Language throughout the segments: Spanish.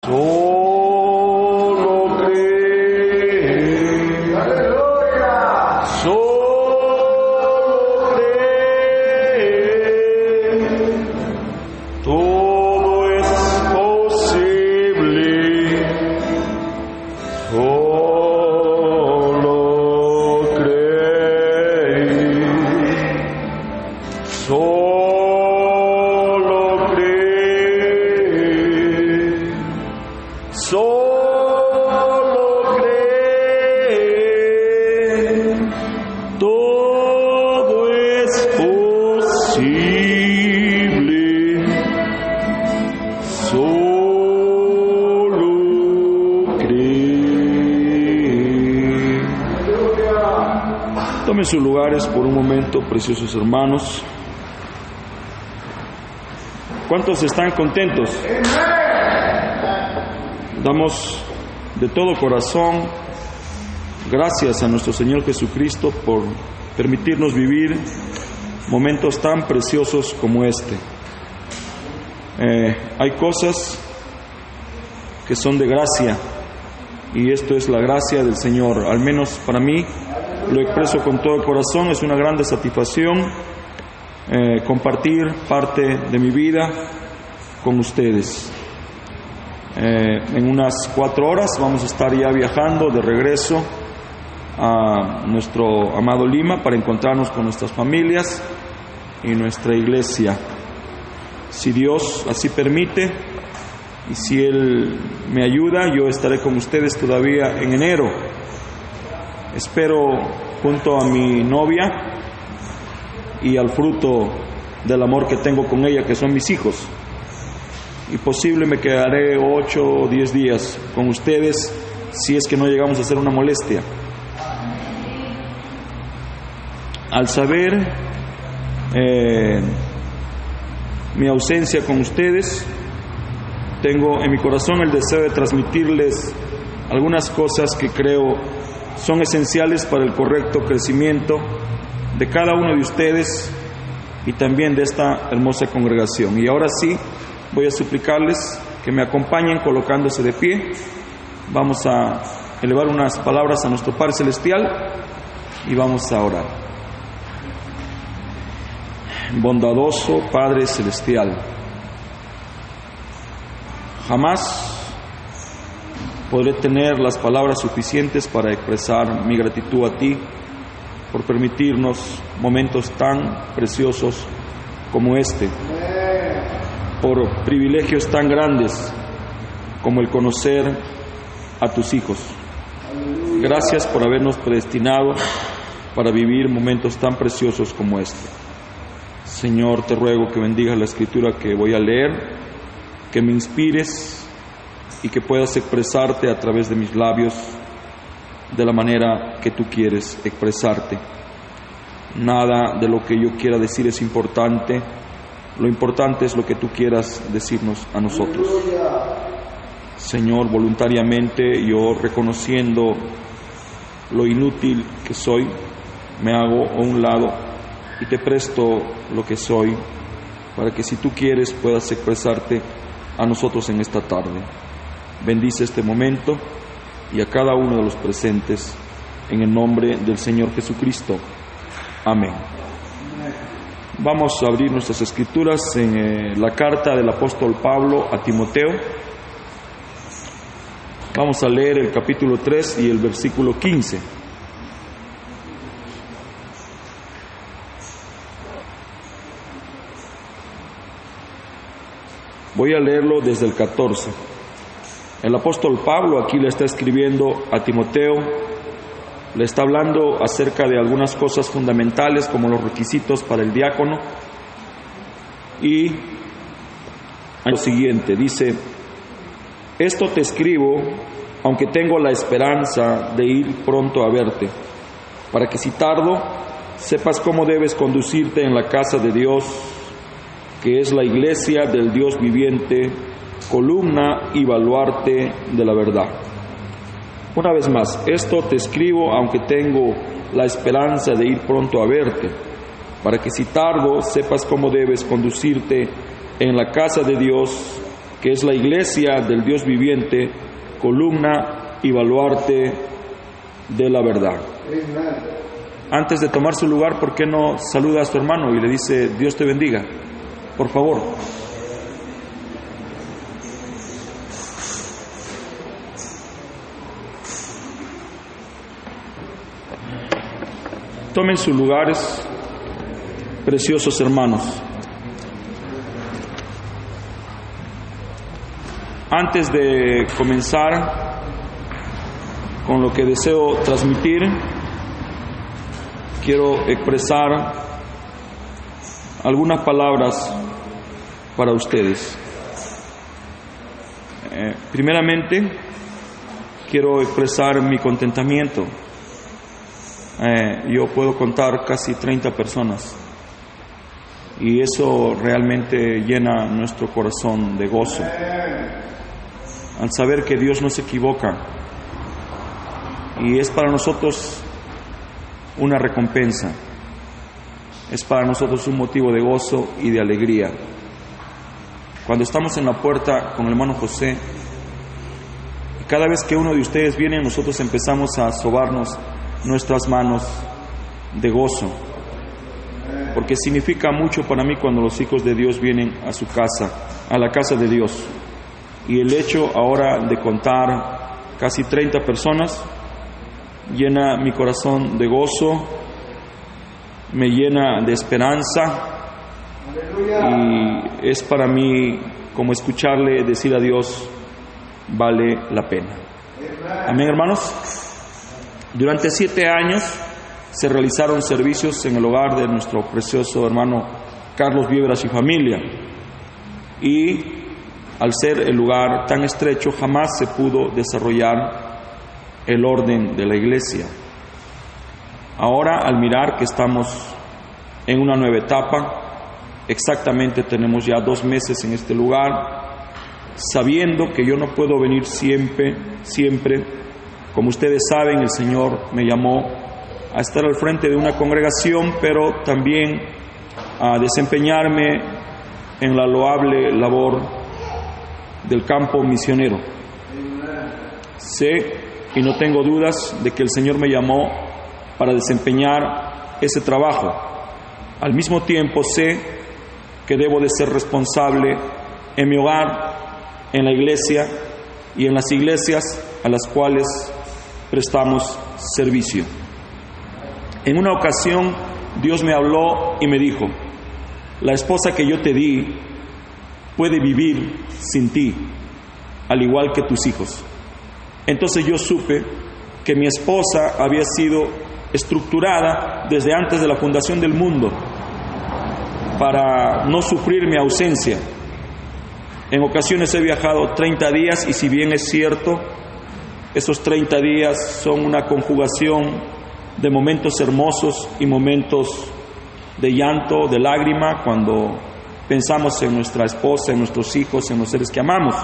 Solo cree, aleluya. Solo cree, todo es posible. Solo cree, solo cree. Solo cree, todo es posible. Solo cree. Tomen sus lugares por un momento, preciosos hermanos. ¿Cuántos están contentos? Damos de todo corazón gracias a nuestro Señor Jesucristo por permitirnos vivir momentos tan preciosos como este. Hay cosas que son de gracia y esto es la gracia del Señor. Al menos para mí, lo expreso con todo el corazón. Es una grande satisfacción compartir parte de mi vida con ustedes. En unas 4 horas vamos a estar ya viajando de regreso a nuestro amado Lima para encontrarnos con nuestras familias y nuestra iglesia. Si Dios así permite y si Él me ayuda, yo estaré con ustedes todavía en enero. Espero junto a mi novia y al fruto del amor que tengo con ella, que son mis hijos. Y posible me quedaré 8 o 10 días con ustedes si es que no llegamos a hacer una molestia. Al saber mi ausencia con ustedes, tengo en mi corazón el deseo de transmitirles algunas cosas que creo son esenciales para el correcto crecimiento de cada uno de ustedes y también de esta hermosa congregación. Y ahora sí, voy a suplicarles que me acompañen colocándose de pie. Vamos a elevar unas palabras a nuestro Padre Celestial y vamos a orar. Bondadoso Padre Celestial, jamás podré tener las palabras suficientes para expresar mi gratitud a Ti por permitirnos momentos tan preciosos como este, por privilegios tan grandes como el conocer a Tus hijos. Gracias por habernos predestinado para vivir momentos tan preciosos como este. Señor, te ruego que bendigas la escritura que voy a leer, que me inspires y que puedas expresarte a través de mis labios de la manera que Tú quieres expresarte. Nada de lo que yo quiera decir es importante. Lo importante es lo que Tú quieras decirnos a nosotros. Señor, voluntariamente yo, reconociendo lo inútil que soy, me hago a un lado y Te presto lo que soy, para que si Tú quieres puedas expresarte a nosotros en esta tarde. Bendice este momento y a cada uno de los presentes, en el nombre del Señor Jesucristo. Amén. Vamos a abrir nuestras escrituras en la carta del apóstol Pablo a Timoteo. Vamos a leer el capítulo 3 y el versículo 15. Voy a leerlo desde el 14. El apóstol Pablo aquí le está escribiendo a Timoteo, le está hablando acerca de algunas cosas fundamentales como los requisitos para el diácono. Y lo siguiente, dice: esto te escribo, aunque tengo la esperanza de ir pronto a verte, para que si tardo, sepas cómo debes conducirte en la casa de Dios, que es la iglesia del Dios viviente, columna y baluarte de la verdad. Una vez más, esto te escribo aunque tengo la esperanza de ir pronto a verte, para que si tardo sepas cómo debes conducirte en la casa de Dios, que es la iglesia del Dios viviente, columna y baluarte de la verdad. Antes de tomar su lugar, ¿por qué no saluda a su hermano y le dice, Dios te bendiga? Por favor. Tomen sus lugares, preciosos hermanos. Antes de comenzar con lo que deseo transmitir, quiero expresar algunas palabras para ustedes. Primeramente, quiero expresar mi contentamiento. Yo puedo contar casi 30 personas y eso realmente llena nuestro corazón de gozo al saber que Dios no se equivoca y es para nosotros una recompensa, es para nosotros un motivo de gozo y de alegría. Cuando estamos en la puerta con el hermano José, cada vez que uno de ustedes viene, nosotros empezamos a sobarnos nuestras manos de gozo, porque significa mucho para mí cuando los hijos de Dios vienen a su casa, a la casa de Dios. Y el hecho ahora de contar casi 30 personas llena mi corazón de gozo, me llena de esperanza y es para mí como escucharle decir a Dios, vale la pena. Amén, hermanos. Durante 7 años se realizaron servicios en el hogar de nuestro precioso hermano Carlos Viveras y familia, y al ser el lugar tan estrecho jamás se pudo desarrollar el orden de la iglesia. Ahora, al mirar que estamos en una nueva etapa, exactamente tenemos ya 2 meses en este lugar, sabiendo que yo no puedo venir siempre, como ustedes saben, el Señor me llamó a estar al frente de una congregación, pero también a desempeñarme en la loable labor del campo misionero. Sé y no tengo dudas de que el Señor me llamó para desempeñar ese trabajo. Al mismo tiempo sé que debo de ser responsable en mi hogar, en la iglesia y en las iglesias a las cuales prestamos servicio. En una ocasión Dios me habló y me dijo, la esposa que yo te di puede vivir sin ti, al igual que tus hijos. Entonces yo supe que mi esposa había sido estructurada desde antes de la fundación del mundo para no sufrir mi ausencia. En ocasiones he viajado 30 días y si bien es cierto, esos 30 días son una conjugación de momentos hermosos y momentos de llanto, de lágrima, cuando pensamos en nuestra esposa, en nuestros hijos, en los seres que amamos.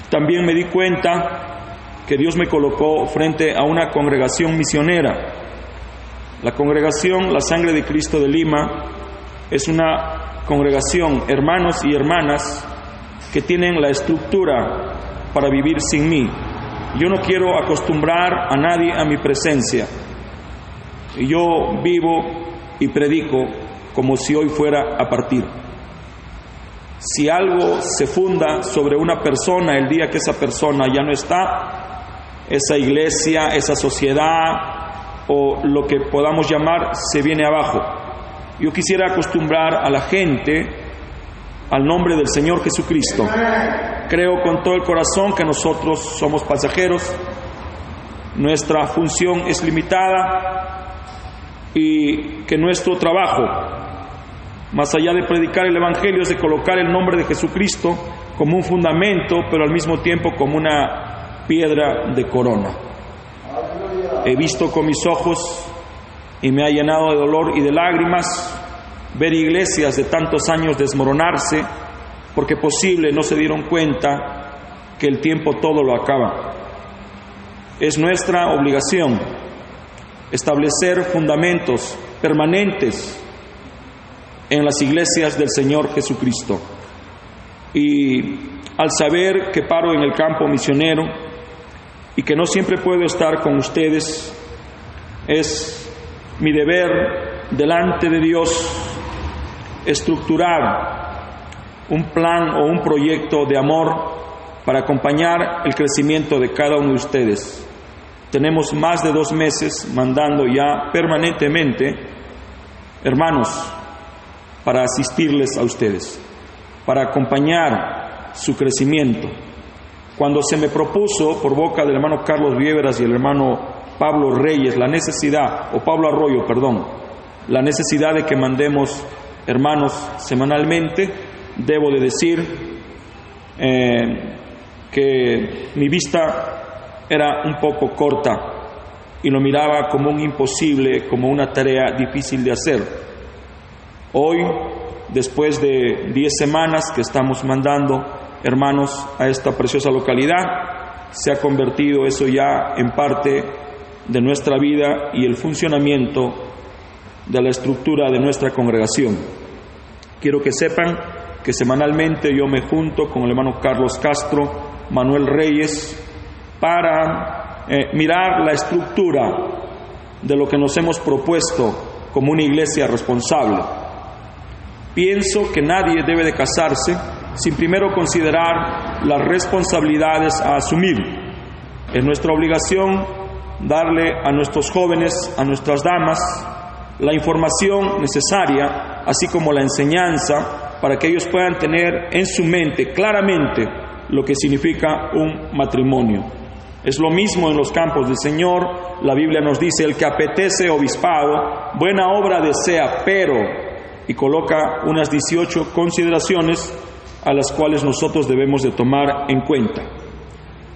También me di cuenta que Dios me colocó frente a una congregación misionera. La congregación La Sangre de Cristo de Lima es una congregación, hermanos y hermanas, que tienen la estructura para vivir sin mí. Yo no quiero acostumbrar a nadie a mi presencia. Yo vivo y predico como si hoy fuera a partir. Si algo se funda sobre una persona el día que esa persona ya no está, esa iglesia, esa sociedad o lo que podamos llamar se viene abajo. Yo quisiera acostumbrar a la gente al nombre del Señor Jesucristo. Creo con todo el corazón que nosotros somos pasajeros, nuestra función es limitada y que nuestro trabajo, más allá de predicar el Evangelio, es de colocar el nombre de Jesucristo como un fundamento, pero al mismo tiempo como una piedra de corona. He visto con mis ojos y me ha llenado de dolor y de lágrimas ver iglesias de tantos años desmoronarse porque posible no se dieron cuenta que el tiempo todo lo acaba. Es nuestra obligación establecer fundamentos permanentes en las iglesias del Señor Jesucristo. y al saber que paro en el campo misionero y que no siempre puedo estar con ustedes, es mi deber delante de Dios estructurar un plan o un proyecto de amor para acompañar el crecimiento de cada uno de ustedes. Tenemos más de 2 meses mandando ya permanentemente hermanos para asistirles a ustedes, para acompañar su crecimiento. Cuando se me propuso por boca del hermano Carlos Viéveras y el hermano Pablo Reyes la necesidad de que mandemos hermanos semanalmente, debo de decir que mi vista era un poco corta y lo miraba como un imposible, como una tarea difícil de hacer. Hoy, después de 10 semanas que estamos mandando hermanos a esta preciosa localidad, se ha convertido eso ya en parte de nuestra vida y el funcionamiento de la estructura de nuestra congregación. Quiero que sepan que semanalmente yo me junto con el hermano Carlos Castro, Manuel Reyes, para mirar la estructura de lo que nos hemos propuesto como una iglesia responsable. Pienso que nadie debe de casarse sin primero considerar las responsabilidades a asumir. Es nuestra obligación darle a nuestros jóvenes, a nuestras damas, la información necesaria, así como la enseñanza, para que ellos puedan tener en su mente claramente lo que significa un matrimonio. Es lo mismo en los campos del Señor. La Biblia nos dice: el que apetece obispado, buena obra desea, pero, y coloca unas 18 consideraciones a las cuales nosotros debemos de tomar en cuenta.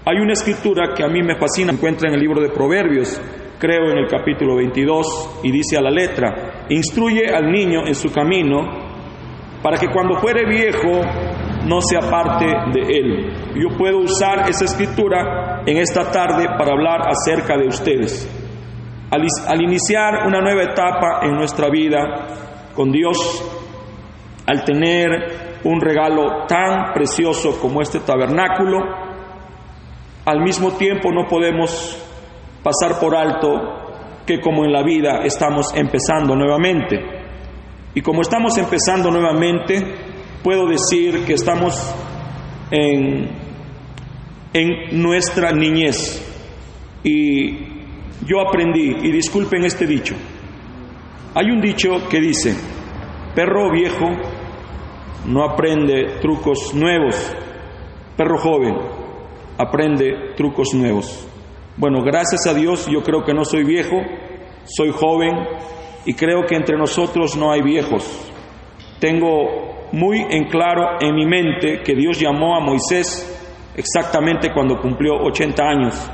Hay una escritura que a mí me fascina, se encuentra en el libro de Proverbios, creo en el capítulo 22, y dice a la letra: instruye al niño en su camino, para que cuando fuere viejo no se aparte de él. Yo puedo usar esa escritura en esta tarde para hablar acerca de ustedes. Al iniciar una nueva etapa en nuestra vida con Dios, al tener un regalo tan precioso como este tabernáculo, al mismo tiempo no podemos pasar por alto que, como en la vida, estamos empezando nuevamente. Y como estamos empezando nuevamente, puedo decir que estamos en nuestra niñez. Y yo aprendí, y disculpen este dicho, hay un dicho que dice: perro viejo no aprende trucos nuevos, perro joven aprende trucos nuevos. Bueno, gracias a Dios yo creo que no soy viejo, soy joven, y creo que entre nosotros no hay viejos. Tengo muy en claro en mi mente que Dios llamó a Moisés exactamente cuando cumplió 80 años,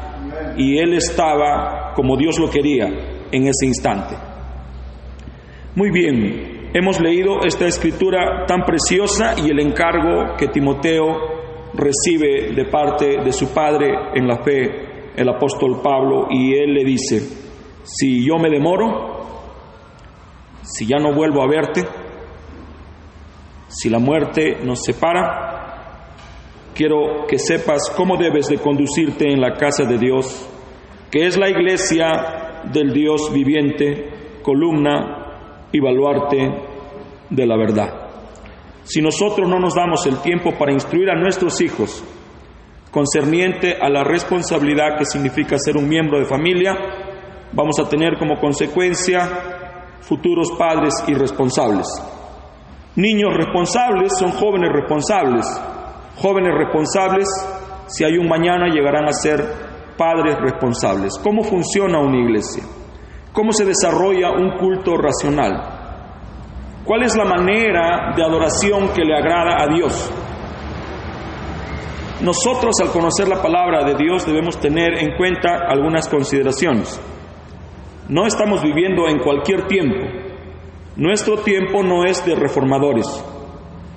y él estaba como Dios lo quería en ese instante. Muy bien, hemos leído esta escritura tan preciosa y el encargo que Timoteo recibe de parte de su padre en la fe, el apóstol Pablo, y él le dice: si yo me demoro, si ya no vuelvo a verte, si la muerte nos separa, quiero que sepas cómo debes de conducirte en la casa de Dios, que es la iglesia del Dios viviente, columna y baluarte de la verdad. Si nosotros no nos damos el tiempo para instruir a nuestros hijos concerniente a la responsabilidad que significa ser un miembro de familia, vamos a tener como consecuencia futuros padres irresponsables. Niños responsables son jóvenes responsables. Jóvenes responsables, si hay un mañana, llegarán a ser padres responsables. ¿Cómo funciona una iglesia? ¿Cómo se desarrolla un culto racional? ¿Cuál es la manera de adoración que le agrada a Dios? Nosotros, al conocer la palabra de Dios, debemos tener en cuenta algunas consideraciones. No estamos viviendo en cualquier tiempo. Nuestro tiempo no es de reformadores.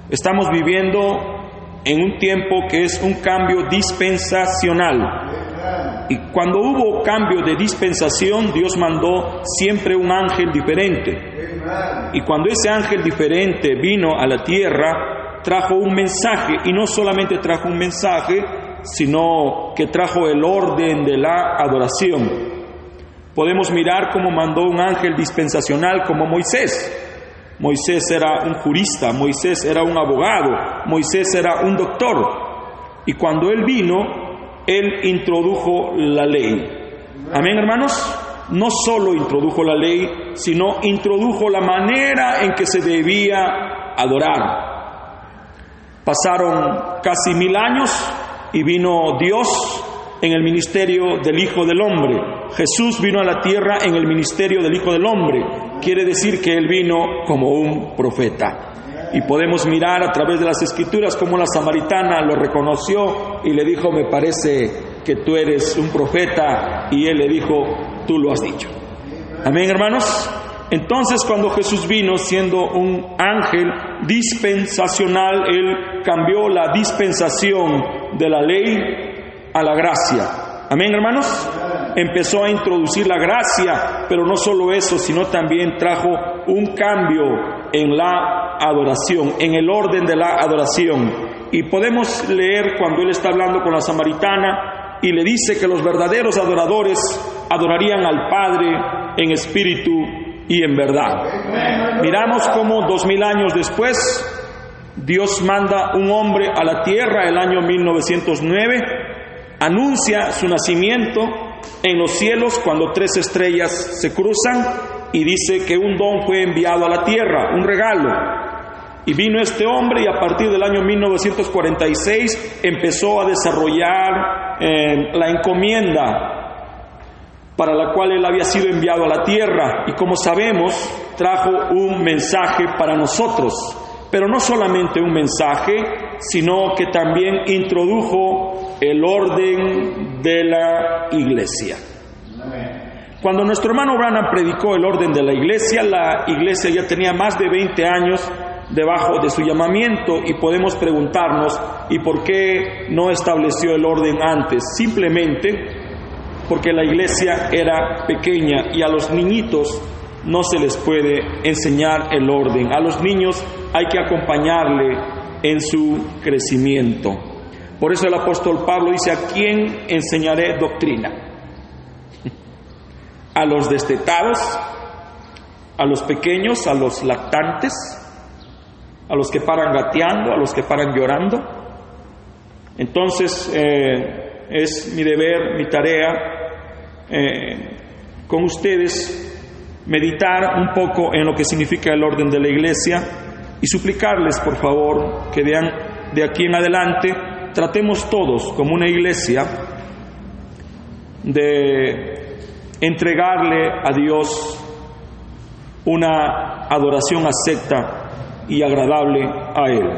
Estamos viviendo en un tiempo que es un cambio dispensacional. Y cuando hubo cambio de dispensación, Dios mandó siempre un ángel diferente. Y cuando ese ángel diferente vino a la tierra, trajo un mensaje, y no solamente trajo un mensaje, sino que trajo el orden de la adoración. Podemos mirar cómo mandó un ángel dispensacional como Moisés. Moisés era un jurista, Moisés era un abogado, Moisés era un doctor. Y cuando él vino, él introdujo la ley. Amén, hermanos. No solo introdujo la ley, sino introdujo la manera en que se debía adorar. Pasaron casi 1000 años y vino Dios en el ministerio del Hijo del Hombre. Jesús vino a la tierra en el ministerio del Hijo del Hombre. Quiere decir que Él vino como un profeta. Y podemos mirar a través de las Escrituras cómo la samaritana lo reconoció y le dijo: me parece que tú eres un profeta. Y Él le dijo: tú lo has dicho. Amén, hermanos. Entonces, cuando Jesús vino siendo un ángel dispensacional, Él cambió la dispensación de la ley a la gracia. Amén, hermanos. Empezó a introducir la gracia, pero no solo eso, sino también trajo un cambio en la adoración, en el orden de la adoración. Y podemos leer cuando Él está hablando con la samaritana y le dice que los verdaderos adoradores adorarían al Padre en espíritu y en verdad. Miramos cómo 2000 años después Dios manda un hombre a la tierra el año 1909, anuncia su nacimiento en los cielos cuando 3 estrellas se cruzan y dice que un don fue enviado a la tierra, un regalo. Y vino este hombre y a partir del año 1946 empezó a desarrollar la encomienda para la cual él había sido enviado a la tierra. Y como sabemos, trajo un mensaje para nosotros. Pero no solamente un mensaje, sino que también introdujo el orden de la iglesia. Cuando nuestro hermano Branham predicó el orden de la iglesia ya tenía más de 20 años debajo de su llamamiento, y podemos preguntarnos: ¿y por qué no estableció el orden antes? Simplemente porque la iglesia era pequeña y a los niñitos no se les puede enseñar el orden. A los niños hay que acompañarle en su crecimiento. Por eso el apóstol Pablo dice: ¿a quién enseñaré doctrina? ¿A los destetados? ¿A los pequeños? ¿A los lactantes? ¿A los que paran gateando? ¿A los que paran llorando? Entonces es mi deber, mi tarea con ustedes meditar un poco en lo que significa el orden de la iglesia y suplicarles, por favor, que de aquí en adelante tratemos todos como una iglesia de entregarle a Dios una adoración acepta y agradable a Él.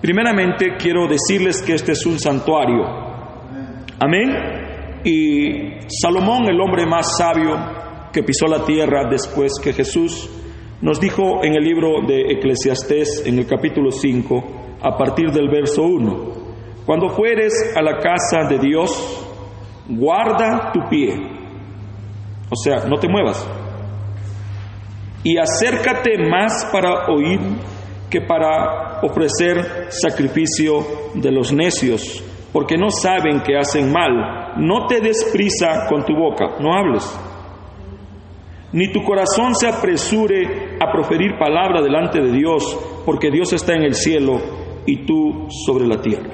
Primeramente quiero decirles que este es un santuario. Amén. Y Salomón, el hombre más sabio que pisó la tierra después que Jesús, nos dijo en el libro de Eclesiastés, en el capítulo 5, a partir del verso 1: cuando fueres a la casa de Dios, guarda tu pie, o sea, no te muevas, y acércate más para oír que para ofrecer sacrificio de los necios, porque no saben que hacen mal. No te des prisa con tu boca, no hables, ni tu corazón se apresure a proferir palabra delante de Dios, porque Dios está en el cielo y tú sobre la tierra.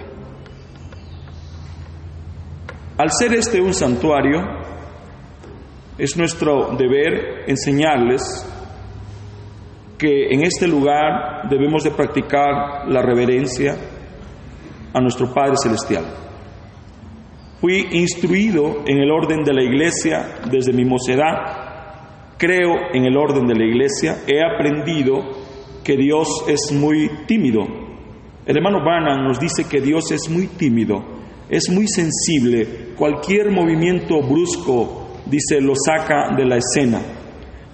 Al ser este un santuario, es nuestro deber enseñarles que en este lugar debemos de practicar la reverencia a nuestro Padre Celestial. Fui instruido en el orden de la iglesia desde mi mocedad. Creo en el orden de la iglesia. He aprendido que Dios es muy tímido. El hermano Branham nos dice que Dios es muy tímido, es muy sensible. Cualquier movimiento brusco, dice, lo saca de la escena.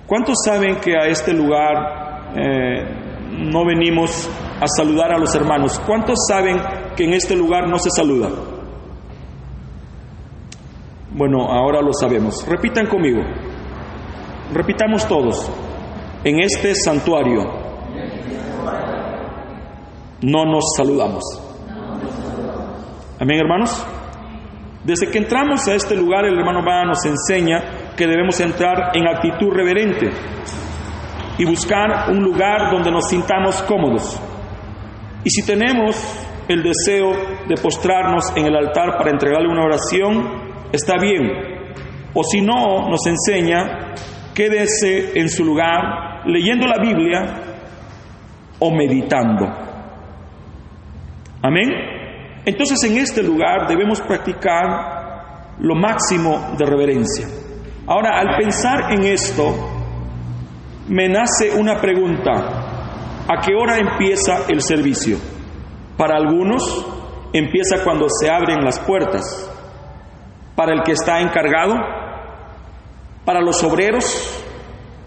¿Cuántos saben que a este lugar no venimos a saludar a los hermanos? ¿Cuántos saben que en este lugar no se saluda? Bueno, ahora lo sabemos. Repitan conmigo. Repitamos todos. En este santuario no nos saludamos. Amén, hermanos. Desde que entramos a este lugar, el hermano Va nos enseña que debemos entrar en actitud reverente y buscar un lugar donde nos sintamos cómodos. Y si tenemos el deseo de postrarnos en el altar para entregarle una oración, está bien. O si no, nos enseña, quédese en su lugar leyendo la Biblia o meditando. Amén. Entonces, en este lugar debemos practicar lo máximo de reverencia. Ahora, al pensar en esto, me nace una pregunta: ¿a qué hora empieza el servicio? Para algunos, empieza cuando se abren las puertas. Para el que está encargado, para los obreros,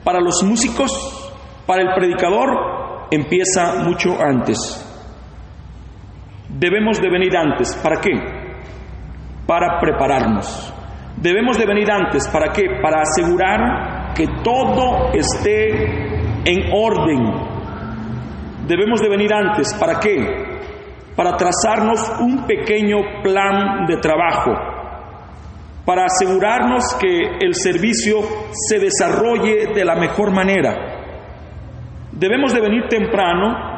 para los músicos, para el predicador, empieza mucho antes. Debemos de venir antes. ¿Para qué? Para prepararnos. Debemos de venir antes. ¿Para qué? Para asegurar que todo esté en orden. Debemos de venir antes. ¿Para qué? Para trazarnos un pequeño plan de trabajo, para asegurarnos que el servicio se desarrolle de la mejor manera. Debemos de venir temprano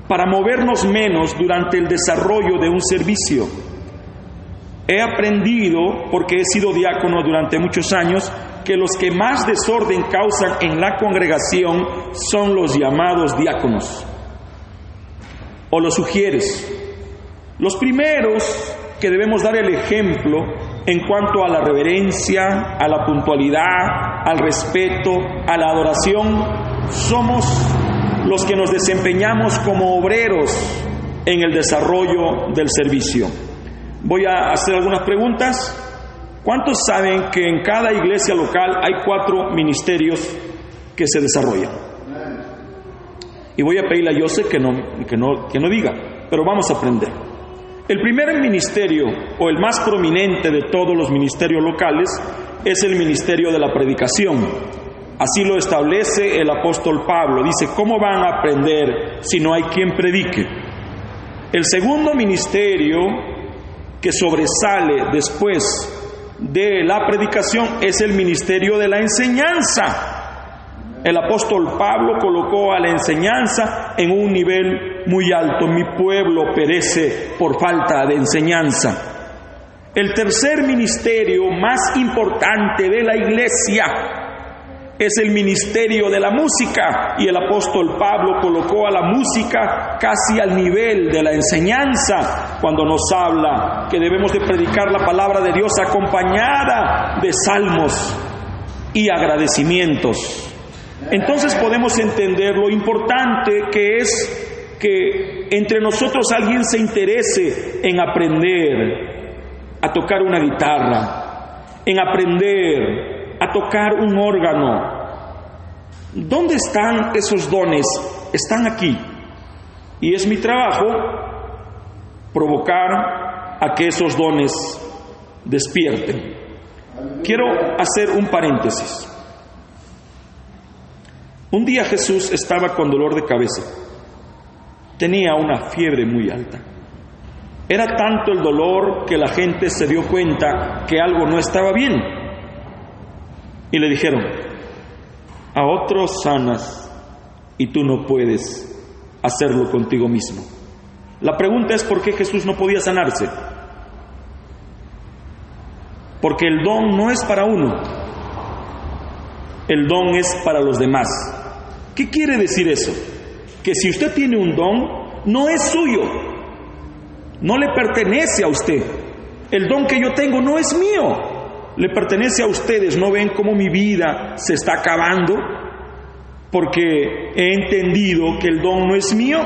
para movernos menos durante el desarrollo de un servicio. He aprendido, porque he sido diácono durante muchos años, que los que más desorden causan en la congregación son los llamados diáconos o los sugieres. Los primeros que debemos dar el ejemplo en cuanto a la reverencia, a la puntualidad, al respeto, a la adoración, somos los que nos desempeñamos como obreros en el desarrollo del servicio. Voy a hacer algunas preguntas. ¿Cuántos saben que en cada iglesia local hay 4 ministerios que se desarrollan? Y voy a pedirle a José que no diga, pero vamos a aprender. El primer ministerio, o el más prominente de todos los ministerios locales, es el ministerio de la predicación. Así lo establece el apóstol Pablo. Dice, ¿cómo van a aprender si no hay quien predique? El segundo ministerio que sobresale después de la predicación es el ministerio de la enseñanza. El apóstol Pablo colocó a la enseñanza en un nivel muy alto. Mi pueblo perece por falta de enseñanza. El tercer ministerio más importante de la iglesia es el ministerio de la música, y el apóstol Pablo colocó a la música casi al nivel de la enseñanza cuando nos habla que debemos de predicar la palabra de Dios acompañada de salmos y agradecimientos. Entonces podemos entender lo importante que es que entre nosotros alguien se interese en aprender a tocar una guitarra, en aprender a tocar un órgano. ¿Dónde están esos dones? Están aquí. Y es mi trabajo provocar a que esos dones despierten. Quiero hacer un paréntesis. Un día Jesús estaba con dolor de cabeza. Tenía una fiebre muy alta. Era tanto el dolor que la gente se dio cuenta que algo no estaba bien. Y le dijeron, a otros sanas y tú no puedes hacerlo contigo mismo. La pregunta es, ¿por qué Jesús no podía sanarse? Porque el don no es para uno. El don es para los demás. ¿Qué quiere decir eso? Que si usted tiene un don, no es suyo. No le pertenece a usted. El don que yo tengo no es mío. Le pertenece a ustedes. ¿No ven cómo mi vida se está acabando? Porque he entendido que el don no es mío.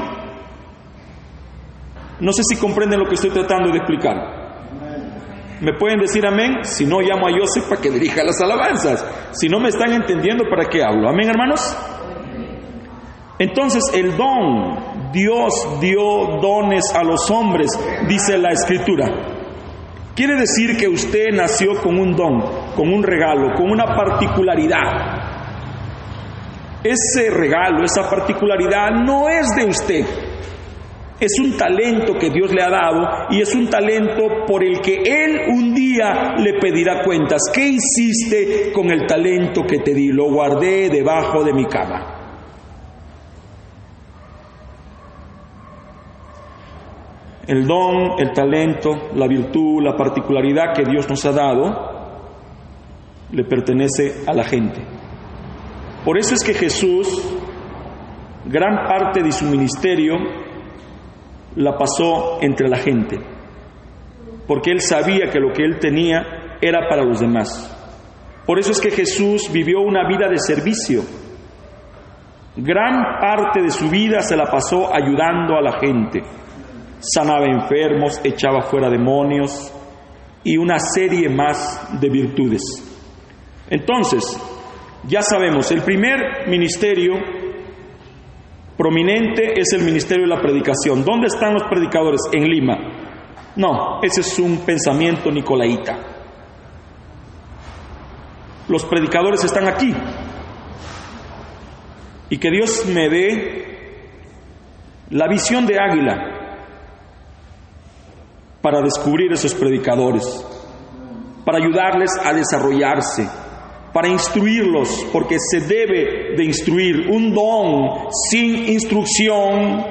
No sé si comprenden lo que estoy tratando de explicar. ¿Me pueden decir amén? Si no, llamo a Joseph para que dirija las alabanzas. Si no me están entendiendo, ¿para qué hablo? ¿Amén, hermanos? Entonces, el don, Dios dio dones a los hombres, dice la Escritura. Quiere decir que usted nació con un don, con un regalo, con una particularidad. Ese regalo, esa particularidad no es de usted. Es un talento que Dios le ha dado y es un talento por el que Él un día le pedirá cuentas. ¿Qué hiciste con el talento que te di? Lo guardé debajo de mi cama. El don, el talento, la virtud, la particularidad que Dios nos ha dado le pertenece a la gente. Por eso es que Jesús, gran parte de su ministerio, la pasó entre la gente, porque Él sabía que lo que Él tenía era para los demás. Por eso es que Jesús vivió una vida de servicio. Gran parte de su vida se la pasó ayudando a la gente. Sanaba enfermos, echaba fuera demonios y una serie más de virtudes. Entonces, ya sabemos, el primer ministerio prominente es el ministerio de la predicación. ¿Dónde están los predicadores? En Lima. No, ese es un pensamiento nicolaíta. Los predicadores están aquí. Y que Dios me dé la visión de águila para descubrir esos predicadores, para ayudarles a desarrollarse, para instruirlos, porque se debe de instruir. Un don sin instrucción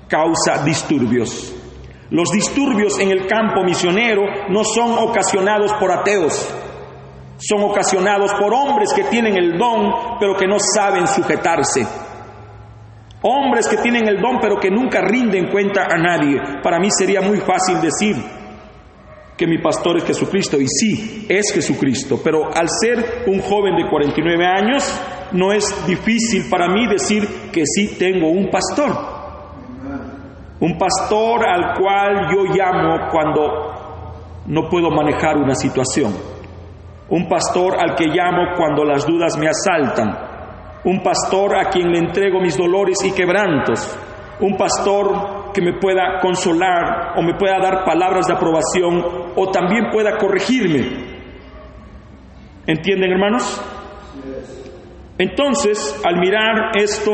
causa disturbios. Los disturbios en el campo misionero no son ocasionados por ateos, son ocasionados por hombres que tienen el don, pero que no saben sujetarse. Hombres que tienen el don, pero que nunca rinden cuenta a nadie. Para mí sería muy fácil decir que mi pastor es Jesucristo, y sí, es Jesucristo, pero al ser un joven de 49 años, no es difícil para mí decir que sí tengo un pastor. Un pastor al cual yo llamo cuando no puedo manejar una situación. Un pastor al que llamo cuando las dudas me asaltan. Un pastor a quien le entrego mis dolores y quebrantos. Un pastor que me pueda consolar o me pueda dar palabras de aprobación o también pueda corregirme. ¿Entienden, hermanos? Entonces, al mirar esto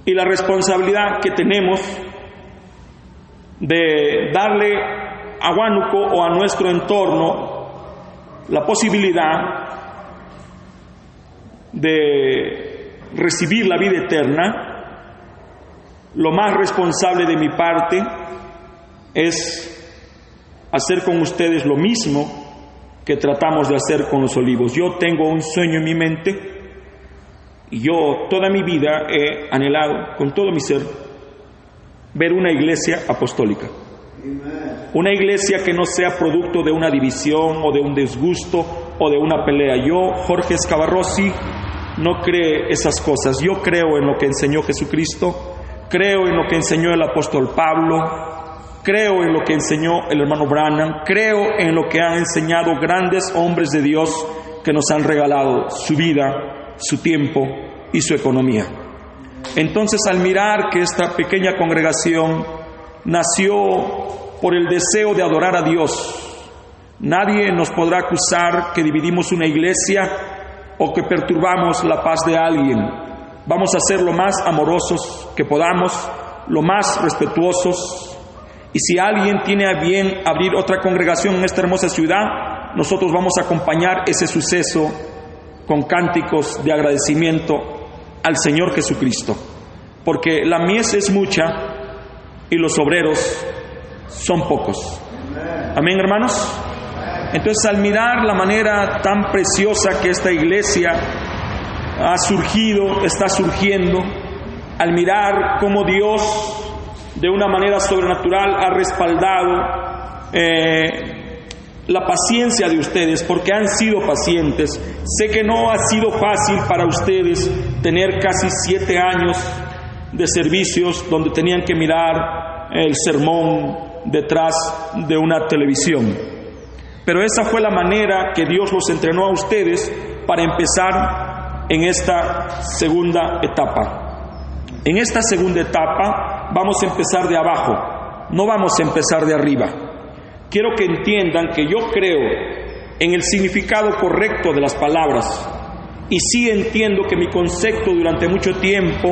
y la responsabilidad que tenemos de darle a Huánuco o a nuestro entorno la posibilidad de recibir la vida eterna, lo más responsable de mi parte es hacer con ustedes lo mismo que tratamos de hacer con los olivos. Yo tengo un sueño en mi mente y yo toda mi vida he anhelado con todo mi ser ver una iglesia apostólica. Una iglesia que no sea producto de una división o de un disgusto o de una pelea. Yo, Jorge Escavarrossi, no cree esas cosas. Yo creo en lo que enseñó Jesucristo, creo en lo que enseñó el apóstol Pablo, creo en lo que enseñó el hermano Branham, creo en lo que han enseñado grandes hombres de Dios que nos han regalado su vida, su tiempo y su economía. Entonces, al mirar que esta pequeña congregación nació por el deseo de adorar a Dios, nadie nos podrá acusar que dividimos una iglesia o que perturbamos la paz de alguien. Vamos a ser lo más amorosos que podamos, lo más respetuosos. Y si alguien tiene a bien abrir otra congregación en esta hermosa ciudad, nosotros vamos a acompañar ese suceso con cánticos de agradecimiento al Señor Jesucristo, porque la mies es mucha y los obreros son pocos. Amén, hermanos. Entonces, al mirar la manera tan preciosa que esta iglesia ha surgido, está surgiendo, al mirar cómo Dios de una manera sobrenatural ha respaldado la paciencia de ustedes, porque han sido pacientes. Sé que no ha sido fácil para ustedes tener casi 7 años de servicios donde tenían que mirar el sermón detrás de una televisión. Pero esa fue la manera que Dios los entrenó a ustedes para empezar en esta segunda etapa. En esta segunda etapa vamos a empezar de abajo, no vamos a empezar de arriba. Quiero que entiendan que yo creo en el significado correcto de las palabras. Y sí entiendo que mi concepto durante mucho tiempo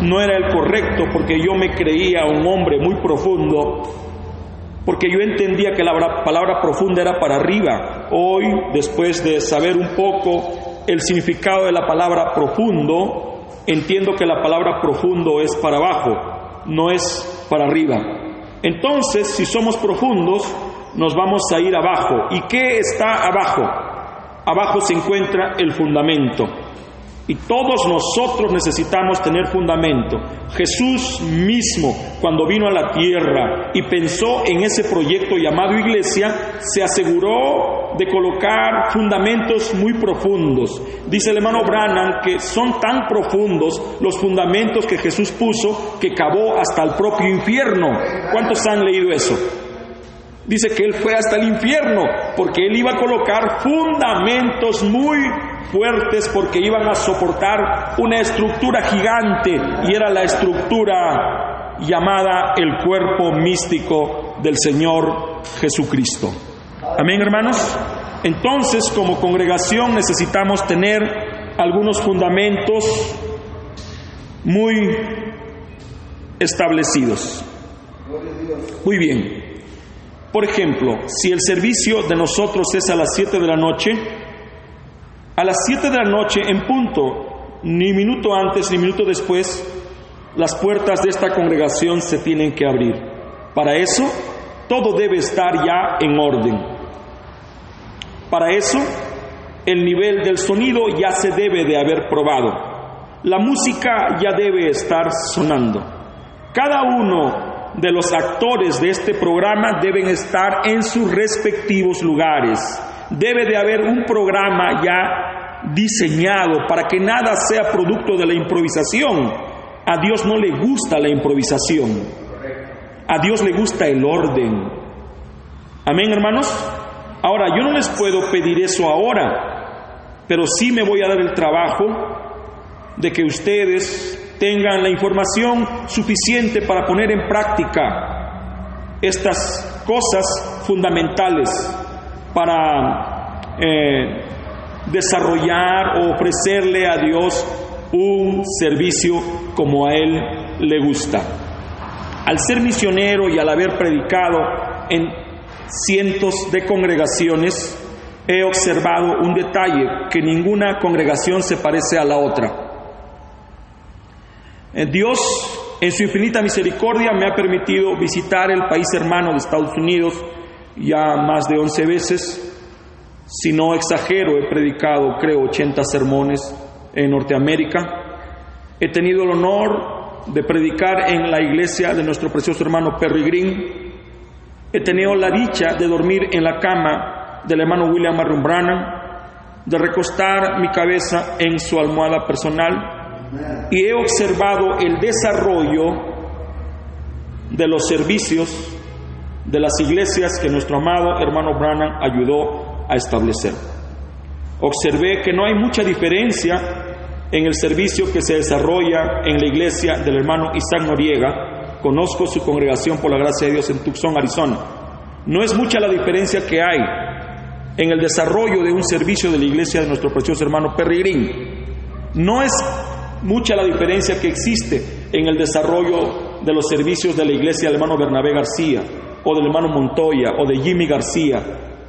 no era el correcto, porque yo me creía un hombre muy profundo, porque yo entendía que la palabra profunda era para arriba. Hoy, después de saber un poco el significado de la palabra profundo, entiendo que la palabra profundo es para abajo, no es para arriba. Entonces, si somos profundos, nos vamos a ir abajo. ¿Y qué está abajo? Abajo se encuentra el fundamento. Y todos nosotros necesitamos tener fundamento. Jesús mismo, cuando vino a la tierra y pensó en ese proyecto llamado iglesia, se aseguró de colocar fundamentos muy profundos. Dice el hermano Branham que son tan profundos los fundamentos que Jesús puso que cavó hasta el propio infierno. ¿Cuántos han leído eso? Dice que Él fue hasta el infierno porque Él iba a colocar fundamentos muy fuertes, porque iban a soportar una estructura gigante, y era la estructura llamada el cuerpo místico del Señor Jesucristo. Amén, hermanos. Entonces, como congregación necesitamos tener algunos fundamentos muy establecidos. Muy bien. Por ejemplo, si el servicio de nosotros es a las 7 de la noche, a las 7 de la noche en punto, ni minuto antes ni minuto después, las puertas de esta congregación se tienen que abrir. Para eso, todo debe estar ya en orden. Para eso, el nivel del sonido ya se debe de haber probado. La música ya debe estar sonando. Cada uno de los actores de este programa deben estar en sus respectivos lugares. Debe de haber un programa ya diseñado para que nada sea producto de la improvisación. A Dios no le gusta la improvisación. A Dios le gusta el orden. Amén, hermanos. Ahora, yo no les puedo pedir eso ahora, pero sí me voy a dar el trabajo de que ustedes tengan la información suficiente para poner en práctica estas cosas fundamentales para desarrollar o ofrecerle a Dios un servicio como a Él le gusta. Al ser misionero y al haber predicado en cientos de congregaciones, he observado un detalle, que ninguna congregación se parece a la otra. Dios, en su infinita misericordia, me ha permitido visitar el país hermano de Estados Unidos ya más de 11 veces. Si no exagero, he predicado, creo, 80 sermones en Norteamérica. He tenido el honor de predicar en la iglesia de nuestro precioso hermano Perry Green. He tenido la dicha de dormir en la cama del hermano William Marion Branham, de recostar mi cabeza en su almohada personal, y he observado el desarrollo de los servicios de las iglesias que nuestro amado hermano Branham ayudó a establecer. Observé que no hay mucha diferencia en el servicio que se desarrolla en la iglesia del hermano Isaac Noriega. Conozco su congregación, por la gracia de Dios, en Tucson, Arizona. No es mucha la diferencia que hay en el desarrollo de un servicio de la iglesia de nuestro precioso hermano Perry Green. No es mucha la diferencia que existe en el desarrollo de los servicios de la iglesia del hermano Bernabé García, o del hermano Montoya, o de Jimmy García,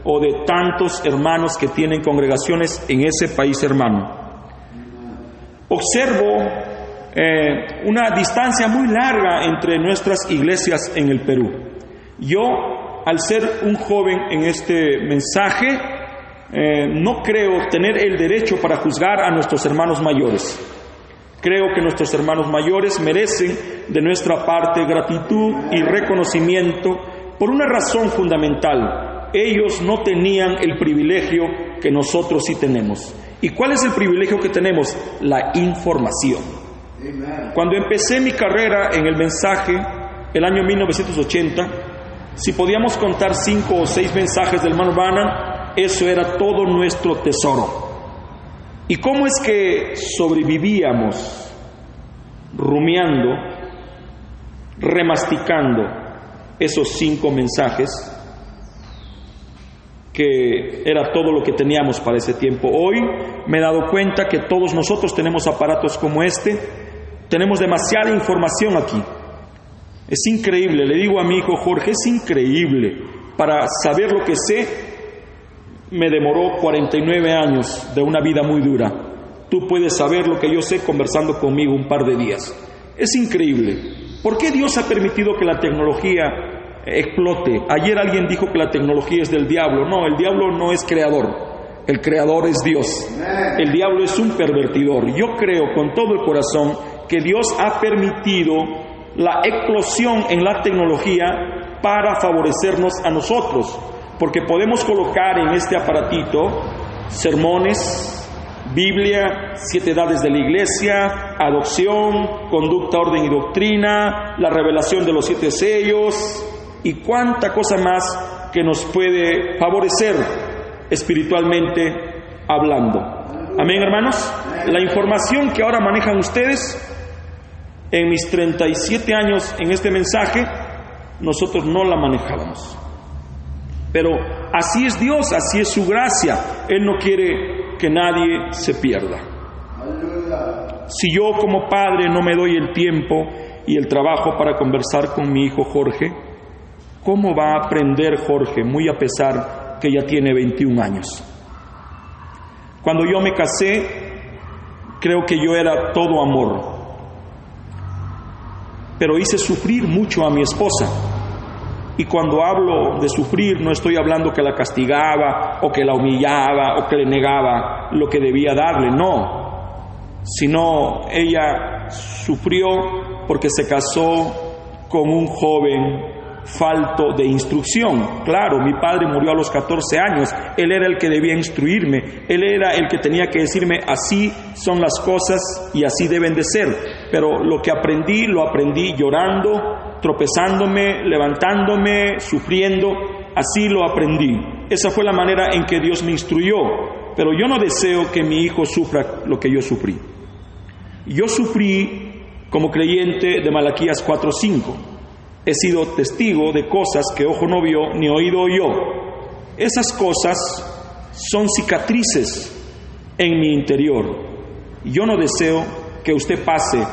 o de tantos hermanos que tienen congregaciones en ese país hermano. Observo una distancia muy larga entre nuestras iglesias en el Perú. Yo, al ser un joven en este mensaje, no creo tener el derecho para juzgar a nuestros hermanos mayores. Creo que nuestros hermanos mayores merecen de nuestra parte gratitud y reconocimiento por una razón fundamental. Ellos no tenían el privilegio que nosotros sí tenemos. ¿Y cuál es el privilegio que tenemos? La información. Cuando empecé mi carrera en el mensaje, el año 1980, si podíamos contar 5 o 6 mensajes del hermano Branham, eso era todo nuestro tesoro. ¿Y cómo es que sobrevivíamos? Rumiando, remasticando esos 5 mensajes que era todo lo que teníamos para ese tiempo. Hoy me he dado cuenta que todos nosotros tenemos aparatos como este, tenemos demasiada información aquí. Es increíble, le digo a mi hijo Jorge, es increíble. Para saber lo que sé, me demoró 49 años de una vida muy dura. Tú puedes saber lo que yo sé conversando conmigo un par de días. Es increíble. ¿Por qué Dios ha permitido que la tecnología explote? Ayer alguien dijo que la tecnología es del diablo. No, el diablo no es creador. El creador es Dios. El diablo es un pervertidor. Yo creo con todo el corazón que Dios ha permitido la explosión en la tecnología para favorecernos a nosotros, porque podemos colocar en este aparatito sermones, Biblia, 7 edades de la iglesia, adopción, conducta, orden y doctrina, la revelación de los 7 sellos y cuánta cosa más que nos puede favorecer espiritualmente hablando. Amén, hermanos. La información que ahora manejan ustedes, en mis 37 años en este mensaje, nosotros no la manejábamos. Pero así es Dios, así es su gracia. Él no quiere que nadie se pierda. Si yo como padre no me doy el tiempo y el trabajo para conversar con mi hijo Jorge, ¿cómo va a aprender Jorge, muy a pesar que ya tiene 21 años? Cuando yo me casé, creo que yo era todo amor, pero hice sufrir mucho a mi esposa. Y cuando hablo de sufrir, no estoy hablando que la castigaba, o que la humillaba, o que le negaba lo que debía darle, no. Sino ella sufrió porque se casó con un joven falto de instrucción. Claro, mi padre murió a los 14 años, él era el que debía instruirme, él era el que tenía que decirme, así son las cosas y así deben de ser. Pero lo que aprendí, lo aprendí llorando, tropezándome, levantándome, sufriendo, así lo aprendí. Esa fue la manera en que Dios me instruyó, pero yo no deseo que mi hijo sufra lo que yo sufrí. Yo sufrí como creyente de Malaquías 4:5. He sido testigo de cosas que ojo no vio ni oído oyó. Esas cosas son cicatrices en mi interior. Yo no deseo que usted pase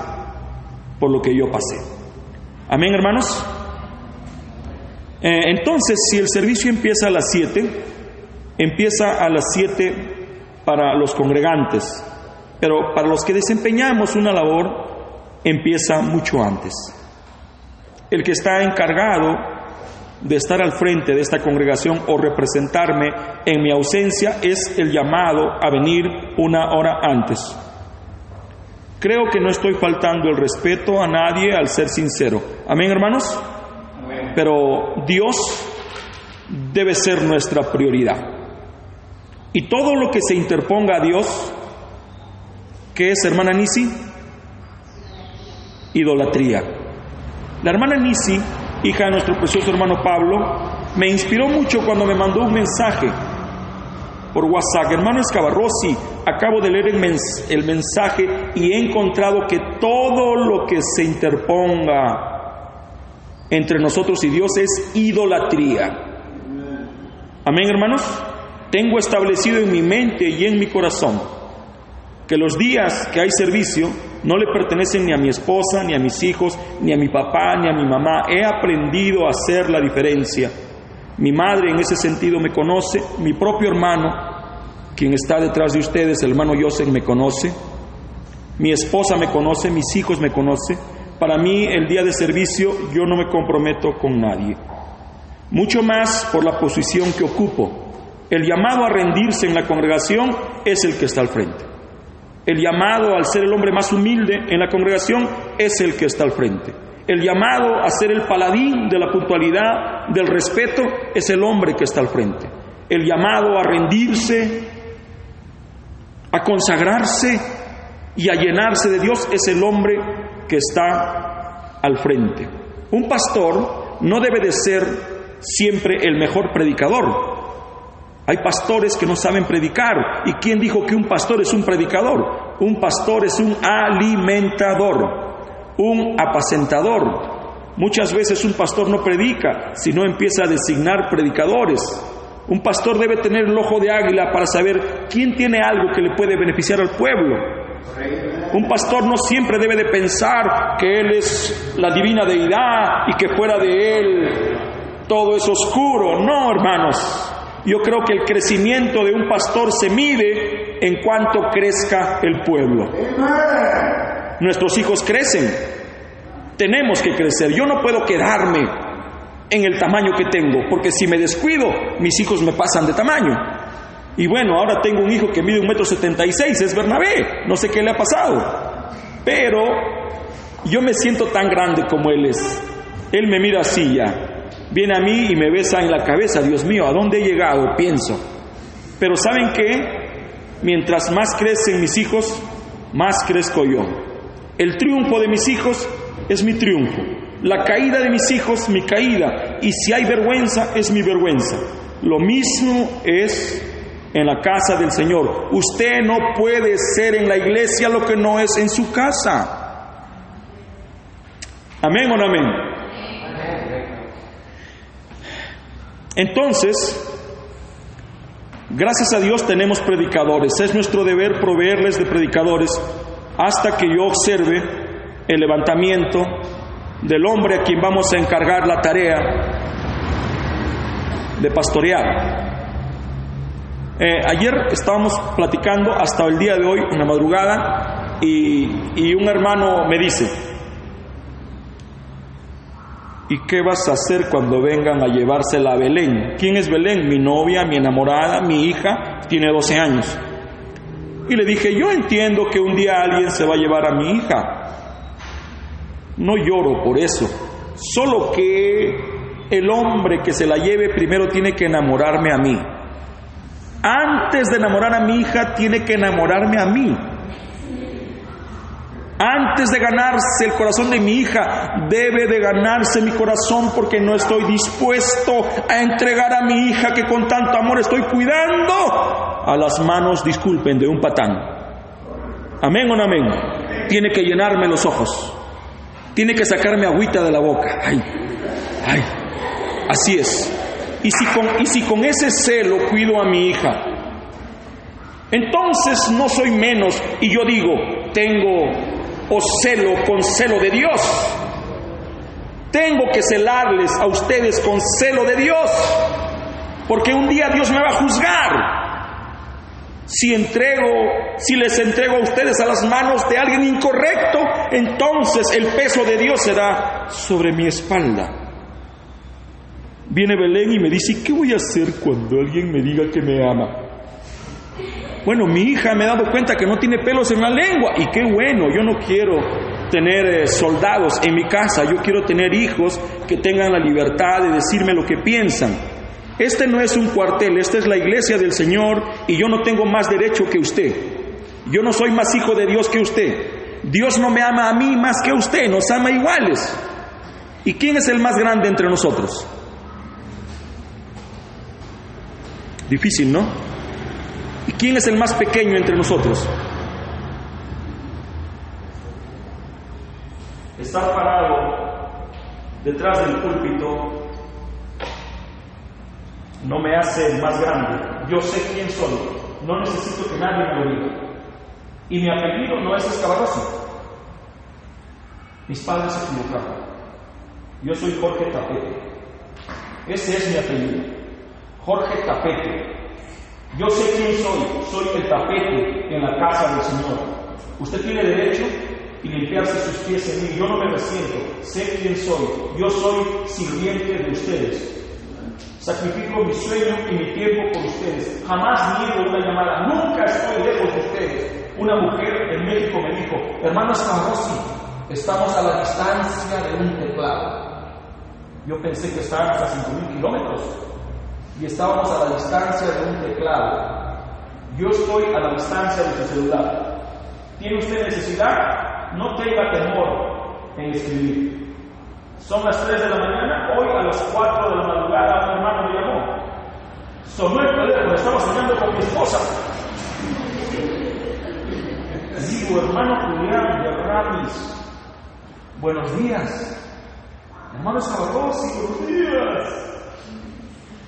por lo que yo pasé. Amén, hermanos. Entonces, si el servicio empieza a las 7, empieza a las 7 para los congregantes, pero para los que desempeñamos una labor, empieza mucho antes. El que está encargado de estar al frente de esta congregación o representarme en mi ausencia es el llamado a venir una hora antes. Creo que no estoy faltando el respeto a nadie al ser sincero. Amén, hermanos. Amén. Pero Dios debe ser nuestra prioridad. Y todo lo que se interponga a Dios, ¿qué es, hermana Nisi? Idolatría. La hermana Nisi, hija de nuestro precioso hermano Pablo, me inspiró mucho cuando me mandó un mensaje por WhatsApp. Hermano Escabarrosi, acabo de leer el mensaje y he encontrado que todo lo que se interponga entre nosotros y Dios es idolatría. Amén, hermanos. Tengo establecido en mi mente y en mi corazón que los días que hay servicio no le pertenecen ni a mi esposa, ni a mis hijos, ni a mi papá, ni a mi mamá. He aprendido a hacer la diferencia. Mi madre en ese sentido me conoce, mi propio hermano, quien está detrás de ustedes, el hermano Joseph, me conoce, mi esposa me conoce, mis hijos me conocen. Para mí, el día de servicio, yo no me comprometo con nadie. Mucho más por la posición que ocupo. El llamado a rendirse en la congregación es el que está al frente. El llamado al ser el hombre más humilde en la congregación es el que está al frente. El llamado a ser el paladín de la puntualidad, del respeto, es el hombre que está al frente. El llamado a rendirse, a consagrarse y a llenarse de Dios es el hombre que está al frente. Un pastor no debe de ser siempre el mejor predicador. Hay pastores que no saben predicar. ¿Y quién dijo que un pastor es un predicador? Un pastor es un alimentador, un apacentador. Muchas veces un pastor no predica, sino empieza a designar predicadores. Un pastor debe tener el ojo de águila para saber quién tiene algo que le puede beneficiar al pueblo. Un pastor no siempre debe de pensar que él es la divina deidad y que fuera de él todo es oscuro. No, hermanos. Yo creo que el crecimiento de un pastor se mide en cuanto crezca el pueblo. Nuestros hijos crecen. Tenemos que crecer. Yo no puedo quedarme en el tamaño que tengo, porque si me descuido, mis hijos me pasan de tamaño. Y bueno, ahora tengo un hijo que mide 1,76 m, es Bernabé, no sé qué le ha pasado, pero yo me siento tan grande como él es. Él me mira así ya, viene a mí y me besa en la cabeza. Dios mío, ¿a dónde he llegado? Pienso. Pero ¿saben qué? Mientras más crecen mis hijos, más crezco yo. El triunfo de mis hijos es mi triunfo. La caída de mis hijos, mi caída. Y si hay vergüenza, es mi vergüenza. Lo mismo es en la casa del Señor. Usted no puede ser en la iglesia lo que no es en su casa. ¿Amén o no amén? Entonces, gracias a Dios tenemos predicadores. Es nuestro deber proveerles de predicadores hasta que yo observe el levantamiento del hombre a quien vamos a encargar la tarea de pastorear. Ayer estábamos platicando hasta el día de hoy, en la madrugada, y un hermano me dice: ¿y qué vas a hacer cuando vengan a llevársela a Belén? ¿Quién es Belén? Mi novia, mi enamorada, mi hija, tiene 12 años. Y le dije: yo entiendo que un día alguien se va a llevar a mi hija. No lloro por eso, solo que el hombre que se la lleve primero tiene que enamorarme a mí. Antes de enamorar a mi hija, tiene que enamorarme a mí. Antes de ganarse el corazón de mi hija, debe de ganarse mi corazón, porque no estoy dispuesto a entregar a mi hija que con tanto amor estoy cuidando a las manos, disculpen, de un patán. ¿Amén o no amén? Tiene que llenarme los ojos. Tiene que sacarme agüita de la boca. Ay, ay, así es. Y si con ese celo cuido a mi hija, entonces no soy menos. Y yo digo, tengo celo con celo de Dios. Tengo que celarles a ustedes con celo de Dios, porque un día Dios me va a juzgar. Si les entrego a ustedes a las manos de alguien incorrecto, entonces el peso de Dios será sobre mi espalda. Viene Belén y me dice: ¿qué voy a hacer cuando alguien me diga que me ama? Bueno, mi hija me ha dado cuenta que no tiene pelos en la lengua, y qué bueno. Yo no quiero tener soldados en mi casa, yo quiero tener hijos que tengan la libertad de decirme lo que piensan. Este no es un cuartel, esta es la iglesia del Señor, y yo no tengo más derecho que usted. Yo no soy más hijo de Dios que usted. Dios no me ama a mí más que a usted, nos ama iguales. ¿Y quién es el más grande entre nosotros? Difícil, ¿no? ¿Y quién es el más pequeño entre nosotros? Estar parado detrás del púlpito no me hace más grande. Yo sé quién soy, no necesito que nadie me lo diga. Y mi apellido no es Escabarroso. Mis padres se equivocaron. Yo soy Jorge Tapete. Ese es mi apellido, Jorge Tapete. Yo sé quién soy el tapete en la casa del Señor. Usted tiene derecho y limpiarse sus pies en mí. Yo no me resiento, sé quién soy. Yo soy sirviente de ustedes. Sacrifico mi sueño y mi tiempo por ustedes. Jamás niego una llamada. Nunca estoy lejos de ustedes. Una mujer en México me dijo: hermano Escabarrosi, estamos a la distancia de un teclado. Yo pensé que estábamos a 5,000 kilómetros y estábamos a la distancia de un teclado. Yo estoy a la distancia de su celular. ¿Tiene usted necesidad? No tenga temor en escribir. Son las 3 de la mañana, hoy a las 4 de la madrugada un hermano me llamó. Sonó el teléfono, estaba soñando con mi esposa. Digo: hermano Julián de Ramis, buenos días. Hermano Escabarrosi, buenos días.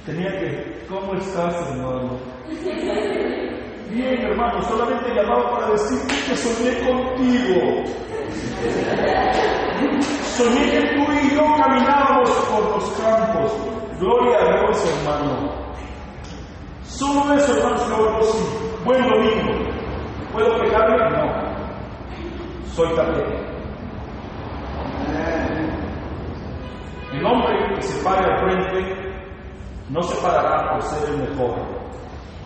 Tenía que, ¿cómo estás, hermano? Bien, hermano, solamente llamaba para decirte que soñé contigo. Soñé que tú y yo caminábamos por los campos. Gloria a Dios, hermano. Solo eso, hermanos, que hago sí. Buen domingo. ¿Puedo quejarme? No. Soy tapete. El hombre que se pare al frente no se parará por ser el mejor,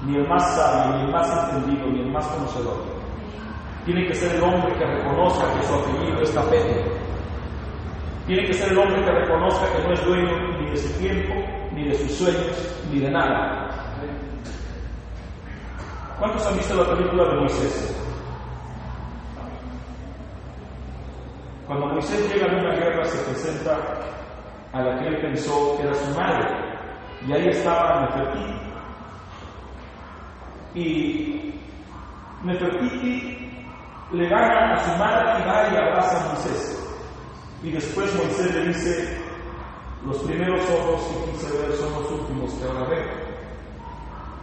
ni el más sabio, ni el más entendido, ni el más conocedor. Tiene que ser el hombre que reconozca que su apellido es tapete. Tiene que ser el hombre que reconozca que no es dueño ni de su tiempo, ni de sus sueños, ni de nada. ¿Cuántos han visto la película de Moisés? Cuando Moisés llega a una guerra se presenta a la que él pensó que era su madre, y ahí estaba Nefertiti. Y Nefertiti le gana a su madre y va y abraza a Moisés. Y después Moisés le dice: los primeros ojos que quise ver son los últimos que ahora veo.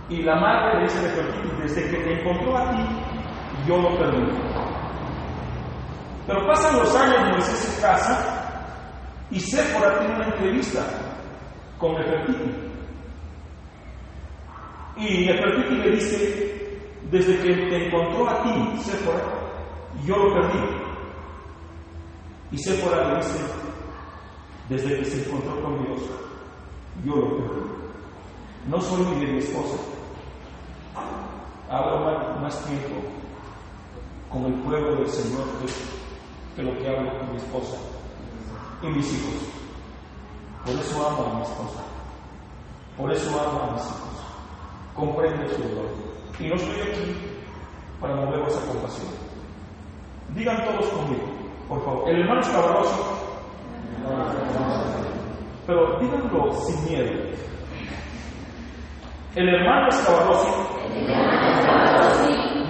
Y la madre le dice a Nefertiti: desde que te encontró a ti, yo lo perdí. Pero pasan los años, Moisés se casa y Séfora tiene una entrevista con Nefertiti. Y Nefertiti le dice: desde que te encontró a ti, Séfora, yo lo perdí. Y Séfora le dice: desde que se encontró con Dios, yo lo perdí. No soy ni de mi esposa. Hablo más tiempo con el pueblo del Señor que lo que hablo con mi esposa y mis hijos. Por eso amo a mi esposa. Por eso amo a mis hijos. Comprendo su dolor. Y no estoy aquí para mover esa compasión. Digan todos conmigo, por favor. El hermano escabroso. Pero díganlo sin miedo. El hermano escabroso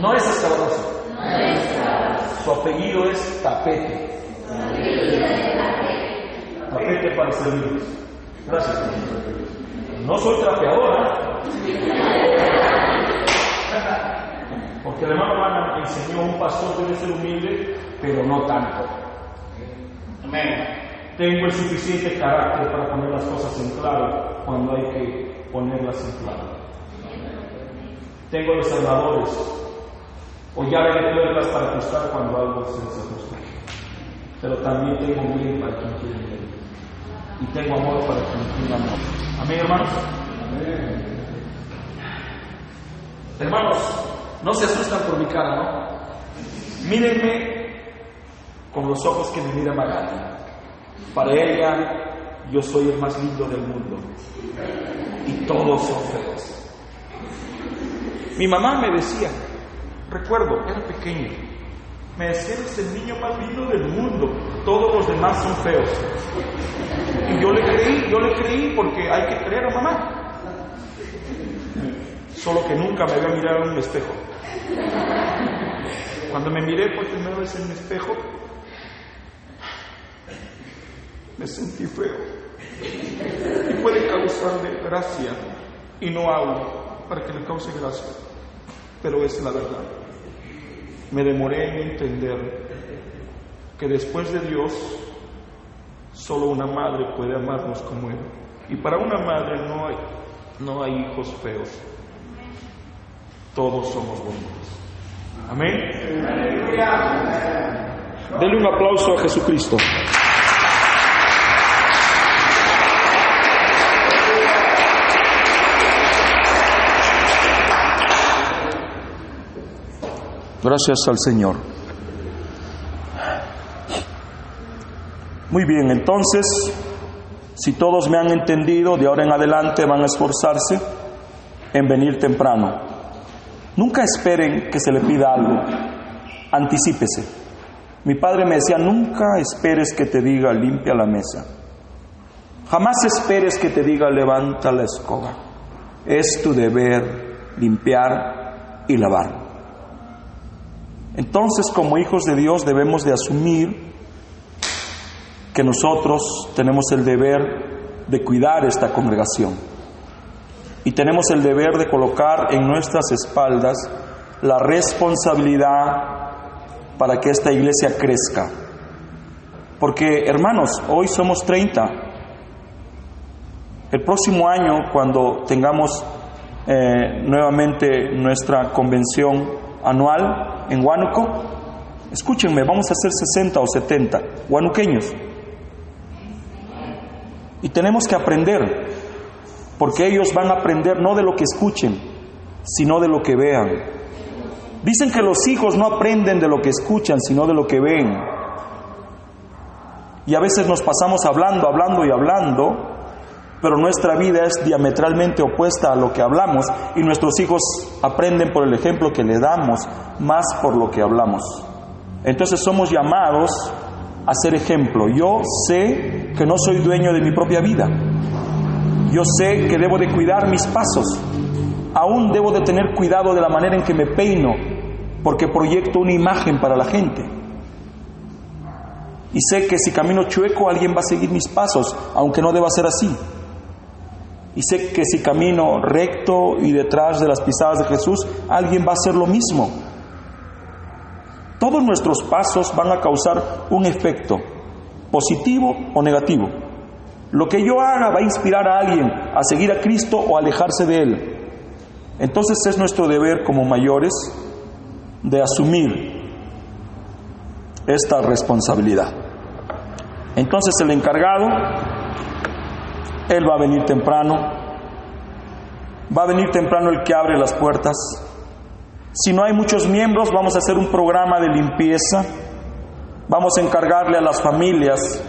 no es escabroso. Su apellido es Tapete. Tapete para servirles. Gracias. No soy trapeadora. Porque el hermano Ana enseñó: un pastor debe ser humilde, pero no tanto. Amén. Tengo el suficiente carácter para poner las cosas en claro cuando hay que ponerlas en claro. Tengo desarmadores o llave de tuercas para ajustar cuando algo se desajusta. Pero también tengo bien para quien quiere bien. Y tengo amor para quien tiene amor. Amén, hermanos. Amén. Hermanos, no se asustan por mi cara, ¿no? Mírenme con los ojos que me mira Magali. Para ella, yo soy el más lindo del mundo. Y todos son feos. Mi mamá me decía, recuerdo, era pequeño, me decía: eres el niño más lindo del mundo, todos los demás son feos. Y yo le creí porque hay que creer a mamá. Solo que nunca me había mirado en un espejo. Cuando me miré por primera vez en el espejo, me sentí feo. Y puede causarle gracia, y no hablo para que le cause gracia, pero es la verdad. Me demoré en entender que después de Dios, solo una madre puede amarnos como Él. Y para una madre no hay hijos feos. Todos somos bonitos. Amén. Denle un aplauso a Jesucristo. Gracias al Señor. Muy bien, entonces, si todos me han entendido, de ahora en adelante van a esforzarse en venir temprano. Nunca esperen que se le pida algo, anticípese. Mi padre me decía: nunca esperes que te diga limpia la mesa. Jamás esperes que te diga levanta la escoba. Es tu deber limpiar y lavar. Entonces, como hijos de Dios, debemos de asumir que nosotros tenemos el deber de cuidar esta congregación. y tenemos el deber de colocar en nuestras espaldas la responsabilidad para que esta iglesia crezca. Porque, hermanos, hoy somos 30. El próximo año, cuando tengamos nuevamente nuestra convención anual en Huánuco, escúchenme, vamos a ser 60 o 70 huanuqueños. Y tenemos que aprender, porque ellos van a aprender no de lo que escuchen, sino de lo que vean. Dicen que los hijos no aprenden de lo que escuchan, sino de lo que ven. Y a veces nos pasamos hablando y hablando, pero nuestra vida es diametralmente opuesta a lo que hablamos, y nuestros hijos aprenden por el ejemplo que le damos, más por lo que hablamos. Entonces somos llamados a ser ejemplo. Yo sé que no soy dueño de mi propia vida. Yo sé que debo de cuidar mis pasos. Aún debo de tener cuidado de la manera en que me peino, porque proyecto una imagen para la gente. Y sé que si camino chueco, alguien va a seguir mis pasos, aunque no deba ser así. Y sé que si camino recto y detrás de las pisadas de Jesús, alguien va a hacer lo mismo. Todos nuestros pasos van a causar un efecto, positivo o negativo. Lo que yo haga va a inspirar a alguien a seguir a Cristo o a alejarse de Él. Entonces es nuestro deber como mayores de asumir esta responsabilidad. Entonces el encargado, él va a venir temprano. Va a venir temprano el que abre las puertas. Si no hay muchos miembros, vamos a hacer un programa de limpieza. Vamos a encargarle a las familias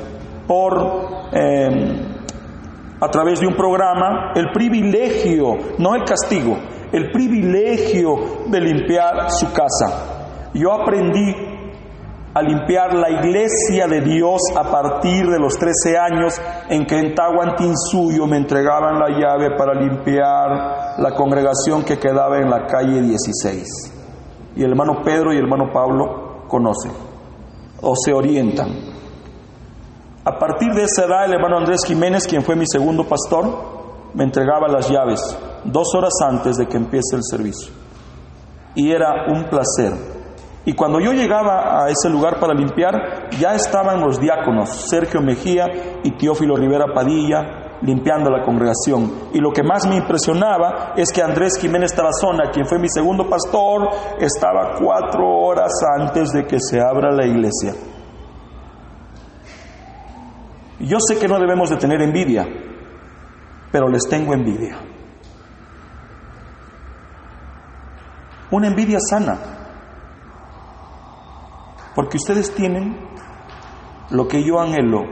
a través de un programa, el privilegio, no el castigo, el privilegio de limpiar su casa. Yo aprendí a limpiar la iglesia de Dios a partir de los 13 años en que en Tahuantinsuyo me entregaban la llave para limpiar la congregación que quedaba en la calle 16. Y el hermano Pedro y el hermano Pablo conocen o se orientan. A partir de esa edad, el hermano Andrés Jiménez, quien fue mi segundo pastor, me entregaba las llaves 2 horas antes de que empiece el servicio. Y era un placer. Y cuando yo llegaba a ese lugar para limpiar, ya estaban los diáconos, Sergio Mejía y Teófilo Rivera Padilla, limpiando la congregación. Y lo que más me impresionaba es que Andrés Jiménez Tarazona, quien fue mi segundo pastor, estaba 4 horas antes de que se abra la iglesia. Yo sé que no debemos de tener envidia, pero les tengo envidia. Una envidia sana, porque ustedes tienen lo que yo anhelo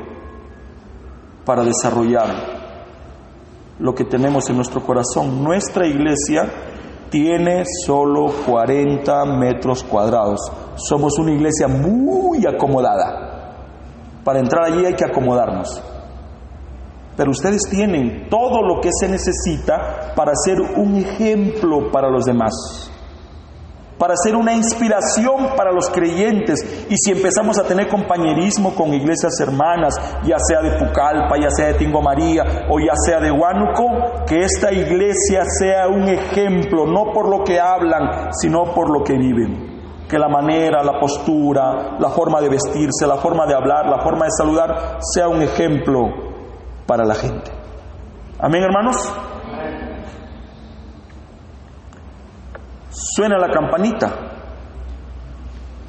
para desarrollar lo que tenemos en nuestro corazón. Nuestra iglesia tiene solo 40 metros cuadrados. Somos una iglesia muy acomodada. Para entrar allí hay que acomodarnos. Pero ustedes tienen todo lo que se necesita para ser un ejemplo para los demás, para ser una inspiración para los creyentes. Y si empezamos a tener compañerismo con iglesias hermanas, ya sea de Pucallpa, ya sea de Tingo María o ya sea de Huánuco, que esta iglesia sea un ejemplo, no por lo que hablan, sino por lo que viven. Que la manera, la postura, la forma de vestirse, la forma de hablar, la forma de saludar, sea un ejemplo para la gente. Amén, hermanos. Suena la campanita,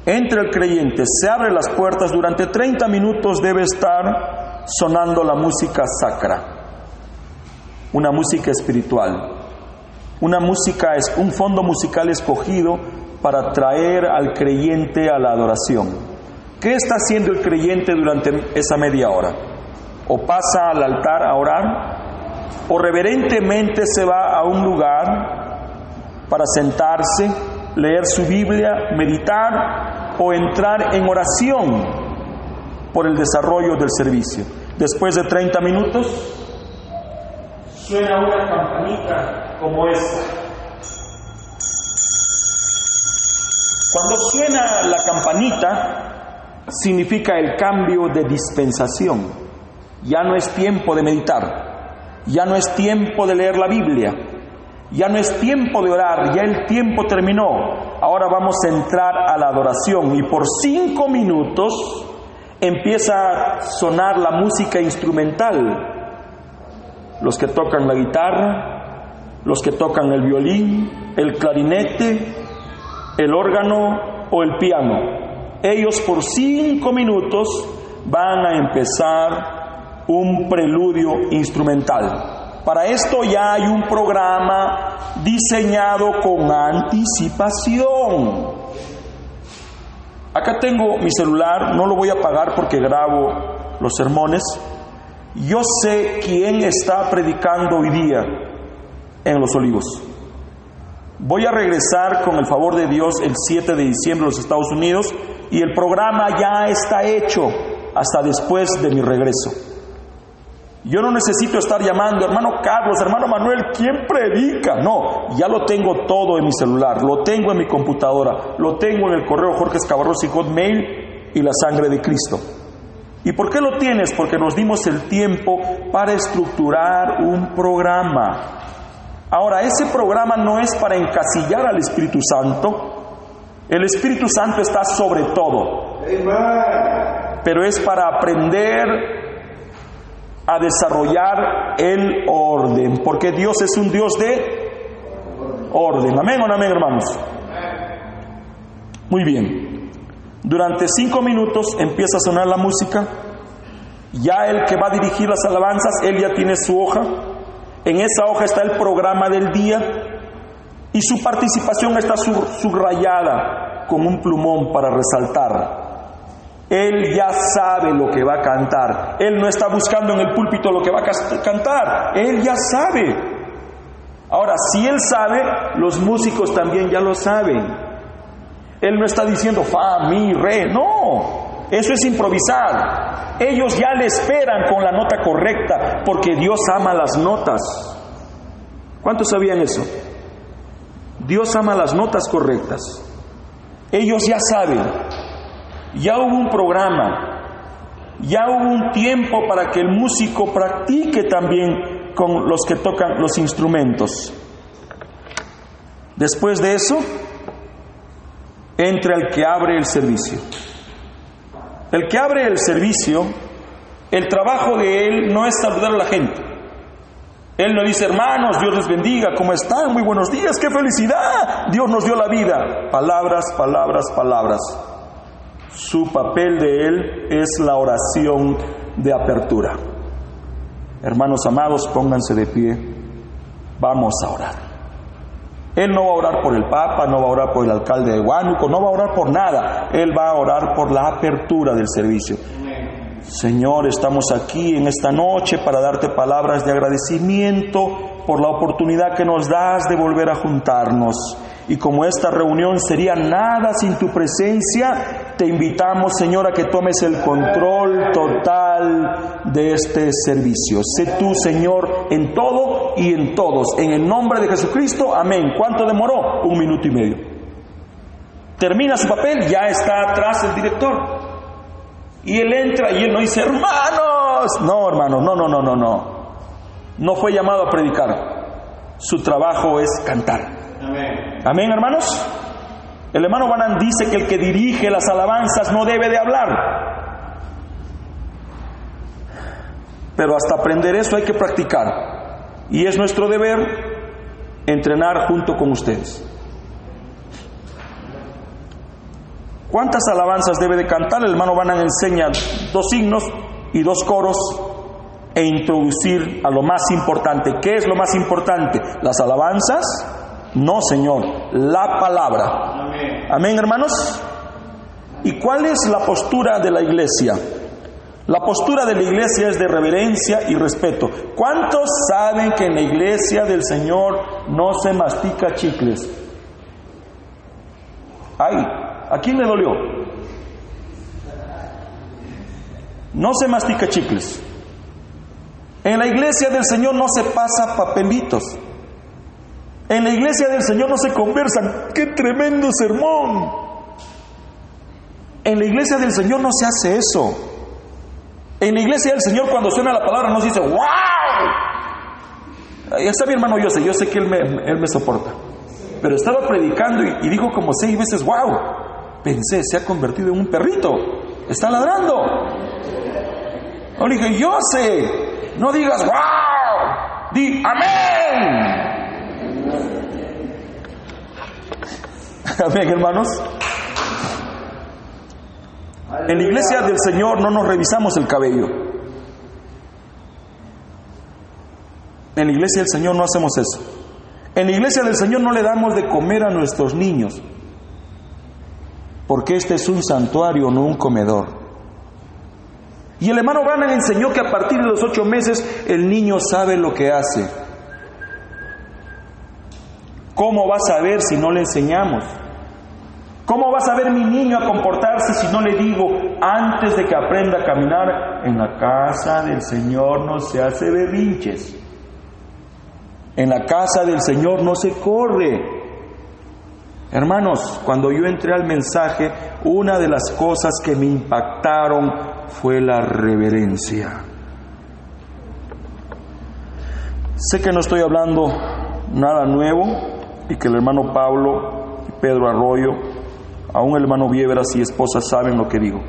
entra el creyente, se abren las puertas. Durante 30 minutos debe estar sonando la música sacra, una música espiritual, una música, es un fondo musical escogido para traer al creyente a la adoración. ¿Qué está haciendo el creyente durante esa media hora? O pasa al altar a orar, o reverentemente se va a un lugar para sentarse, leer su Biblia, meditar o entrar en oración por el desarrollo del servicio. Después de 30 minutos, suena una campanita como esta. Cuando suena la campanita, significa el cambio de dispensación. Ya no es tiempo de meditar, ya no es tiempo de leer la Biblia, Ya no es tiempo de orar, ya el tiempo terminó. Ahora vamos a entrar a la adoración y por 5 minutos empieza a sonar la música instrumental. Los que tocan la guitarra, los que tocan el violín, el clarinete, el órgano o el piano. Ellos por 5 minutos van a empezar un preludio instrumental. Para esto ya hay un programa diseñado con anticipación. Acá tengo mi celular, no lo voy a apagar porque grabo los sermones. Yo sé quién está predicando hoy día en Los Olivos. Voy a regresar con el favor de Dios el 7 de diciembre a los Estados Unidos y el programa ya está hecho hasta después de mi regreso. Yo no necesito estar llamando, hermano Carlos, hermano Manuel, ¿quién predica? No, ya lo tengo todo en mi celular, lo tengo en mi computadora, lo tengo en el correo Jorge Escabarrosi Hotmail y la sangre de Cristo. ¿Y por qué lo tienes? Porque nos dimos el tiempo para estructurar un programa. Ahora, ese programa no es para encasillar al Espíritu Santo. El Espíritu Santo está sobre todo. Pero es para aprender a desarrollar el orden, porque Dios es un Dios de orden. ¿Amén o no amén, hermanos? Muy bien. Durante 5 minutos empieza a sonar la música. Ya el que va a dirigir las alabanzas, él ya tiene su hoja. En esa hoja está el programa del día y su participación está subrayada con un plumón para resaltar. Él ya sabe lo que va a cantar. Él no está buscando en el púlpito lo que va a cantar. Él ya sabe. Ahora, si él sabe, los músicos también ya lo saben. Él no está diciendo fa, mi, re. No, eso es improvisar. Ellos ya le esperan con la nota correcta, porque Dios ama las notas. ¿Cuántos sabían eso? Dios ama las notas correctas. Ellos ya saben. Ya hubo un programa, ya hubo un tiempo para que el músico practique también con los que tocan los instrumentos. Después de eso, entra el que abre el servicio. El que abre el servicio, el trabajo de él no es saludar a la gente. Él no dice, hermanos, Dios les bendiga, ¿cómo están? Muy buenos días, qué felicidad, Dios nos dio la vida. Palabras, palabras, palabras. Su papel de él es la oración de apertura. Hermanos amados, pónganse de pie. Vamos a orar. Él no va a orar por el Papa, no va a orar por el alcalde de Huánuco, no va a orar por nada. Él va a orar por la apertura del servicio. Señor, estamos aquí en esta noche para darte palabras de agradecimiento por la oportunidad que nos das de volver a juntarnos. Y como esta reunión sería nada sin tu presencia, te invitamos, Señor, a que tomes el control total de este servicio. Sé tú, Señor, en todo y en todos. En el nombre de Jesucristo, amén. ¿Cuánto demoró? 1 minuto y medio. Termina su papel, ya está atrás el director. Y él entra y él no dice, hermanos. No, hermanos, no. No fue llamado a predicar. Su trabajo es cantar. Amén. Amén, hermanos. El hermano Banán dice que el que dirige las alabanzas no debe de hablar. Pero hasta aprender eso hay que practicar. Y es nuestro deber entrenar junto con ustedes. ¿Cuántas alabanzas debe de cantar? El hermano Banán enseña 2 himnos y 2 coros e introducir a lo más importante. ¿Qué es lo más importante? ¿Las alabanzas? No, Señor, la palabra. Amén. Amén, hermanos. ¿Y cuál es la postura de la iglesia? La postura de la iglesia es de reverencia y respeto. ¿Cuántos saben que en la iglesia del Señor no se mastica chicles? Ay, ¿a quién le dolió? No se mastica chicles. En la iglesia del Señor no se pasa papelitos. En la iglesia del Señor no se conversan. ¡Qué tremendo sermón! En la iglesia del Señor no se hace eso. En la iglesia del Señor, cuando suena la palabra, no se dice ¡wow! está mi hermano José, yo sé que él me soporta. Pero estaba predicando y dijo como 6 veces, wow. Pensé, se ha convertido en un perrito. Está ladrando. No le dije, José, no digas wow. Di amén. Amén, hermanos. En la iglesia del Señor no nos revisamos el cabello. En la iglesia del Señor no hacemos eso. En la iglesia del Señor no le damos de comer a nuestros niños, porque este es un santuario, no un comedor. Y el hermano Branham enseñó que a partir de los 8 meses el niño sabe lo que hace. ¿Cómo va a saber si no le enseñamos? ¿Cómo va a saber mi niño a comportarse si no le digo, antes de que aprenda a caminar, en la casa del Señor no se hace berrinches? En la casa del Señor no se corre. Hermanos, cuando yo entré al mensaje, una de las cosas que me impactaron fue la reverencia. Sé que no estoy hablando nada nuevo y que el hermano Pablo y Pedro Arroyo, aún el hermano Vieveras y esposa saben lo que digo,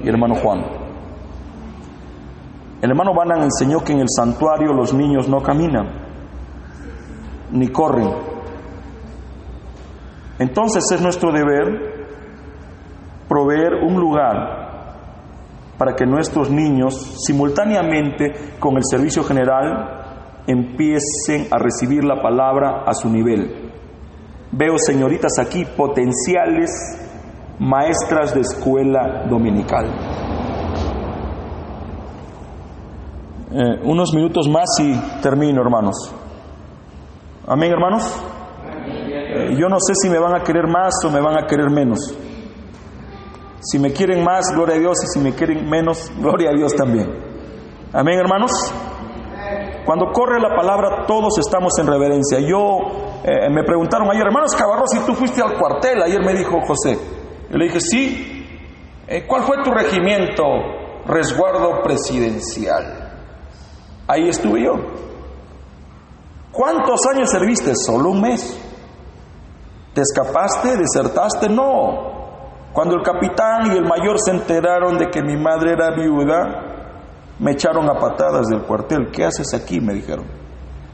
y el hermano Juan. El hermano Branham enseñó que en el santuario los niños no caminan ni corren. Entonces es nuestro deber proveer un lugar para que nuestros niños, simultáneamente con el servicio general, empiecen a recibir la palabra a su nivel. Veo señoritas aquí, potenciales maestras de escuela dominical. Unos minutos más y termino, hermanos. Amén, hermanos. Yo no sé si me van a querer más o me van a querer menos. Si me quieren más, gloria a Dios, y si me quieren menos, gloria a Dios también. Amén, hermanos. Cuando corre la palabra, todos estamos en reverencia. Me preguntaron ayer, hermanos Cabarrós, si tú fuiste al cuartel, ayer me dijo José. Yo le dije, sí. ¿Cuál fue tu regimiento? Resguardo presidencial. Ahí estuve yo. ¿Cuántos años serviste? Solo 1 mes. ¿Te escapaste? ¿Desertaste? No. Cuando el capitán y el mayor se enteraron de que mi madre era viuda, me echaron a patadas del cuartel. ¿Qué haces aquí?, me dijeron.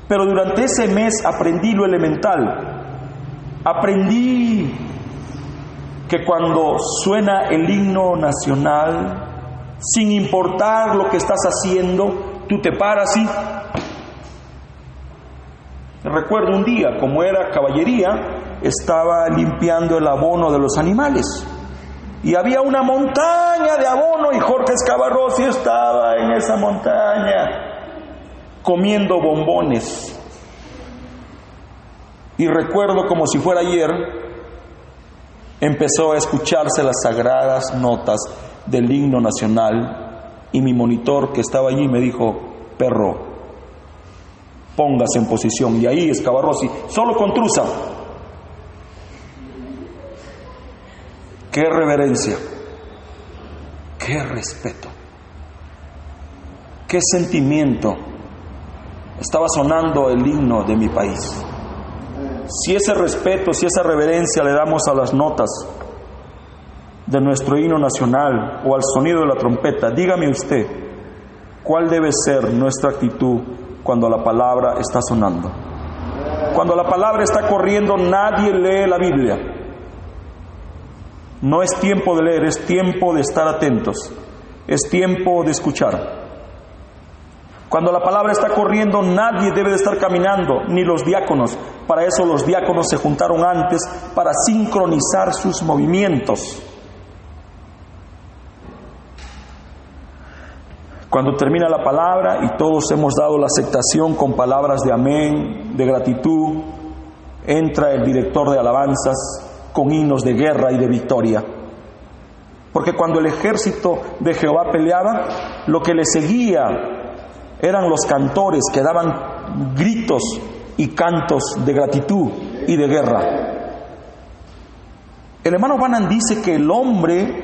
Pero durante ese mes aprendí lo elemental. Aprendí que cuando suena el himno nacional, sin importar lo que estás haciendo, tú te paras y... Recuerdo un día, como era caballería, estaba limpiando el abono de los animales. Y había una montaña de abono y Jorge Escabarrós estaba en esa montaña comiendo bombones. Y recuerdo como si fuera ayer, empezó a escucharse las sagradas notas del himno nacional y mi monitor que estaba allí me dijo, perro, póngase en posición. Y ahí Escabarrós, solo con truza. ¡Qué reverencia! ¡Qué respeto! ¡Qué sentimiento! Estaba sonando el himno de mi país. Si ese respeto, si esa reverencia le damos a las notas de nuestro himno nacional o al sonido de la trompeta, dígame usted, ¿cuál debe ser nuestra actitud cuando la palabra está sonando? Cuando la palabra está corriendo, nadie lee la Biblia. No es tiempo de leer, es tiempo de estar atentos, es tiempo de escuchar. Cuando la palabra está corriendo, nadie debe de estar caminando, ni los diáconos. Para eso los diáconos se juntaron antes, para sincronizar sus movimientos. Cuando termina la palabra y todos hemos dado la aceptación con palabras de amén, de gratitud, entra el director de alabanzas con himnos de guerra y de victoria. Porque cuando el ejército de Jehová peleaba, lo que le seguía eran los cantores que daban gritos y cantos de gratitud y de guerra. El hermano Branham dice que el hombre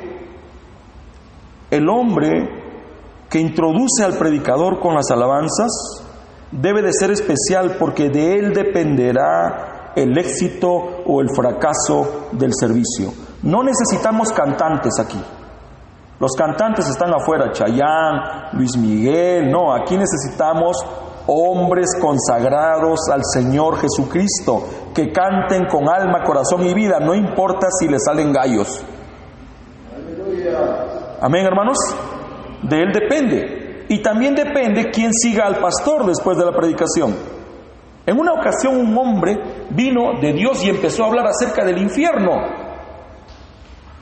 que introduce al predicador con las alabanzas debe de ser especial porque de él dependerá el éxito o el fracaso del servicio. No necesitamos cantantes aquí. Los cantantes están afuera, Chayanne, Luis Miguel. No, aquí necesitamos hombres consagrados al Señor Jesucristo, que canten con alma, corazón y vida, no importa si les salen gallos. Amén, hermanos. De él depende. Y también depende quién siga al pastor después de la predicación. En una ocasión un hombre vino de Dios y empezó a hablar acerca del infierno.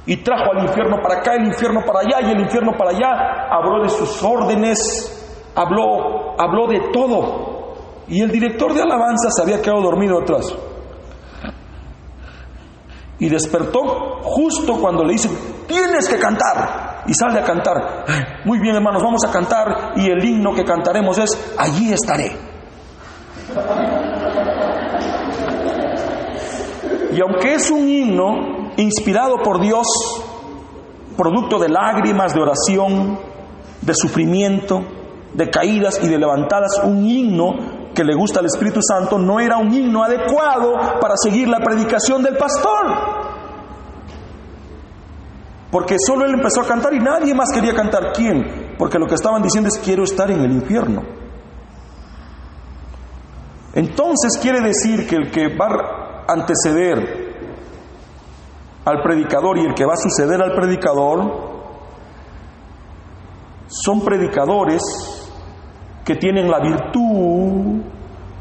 Y trajo al infierno para acá, el infierno para allá y el infierno para allá. Habló de sus órdenes, habló de todo. Y el director de alabanza se había quedado dormido atrás. Y despertó justo cuando le dicen, tienes que cantar. Y sale a cantar. Muy bien, hermanos, vamos a cantar. Y el himno que cantaremos es, allí estaré. Y aunque es un himno inspirado por Dios, producto de lágrimas, de oración, de sufrimiento, de caídas y de levantadas, un himno que le gusta al Espíritu Santo, no era un himno adecuado para seguir la predicación del pastor. Porque solo él empezó a cantar y nadie más quería cantar. ¿Quién? Porque lo que estaban diciendo es, quiero estar en el infierno. Entonces quiere decir que el que va a anteceder al predicador y el que va a suceder al predicador son predicadores que tienen la virtud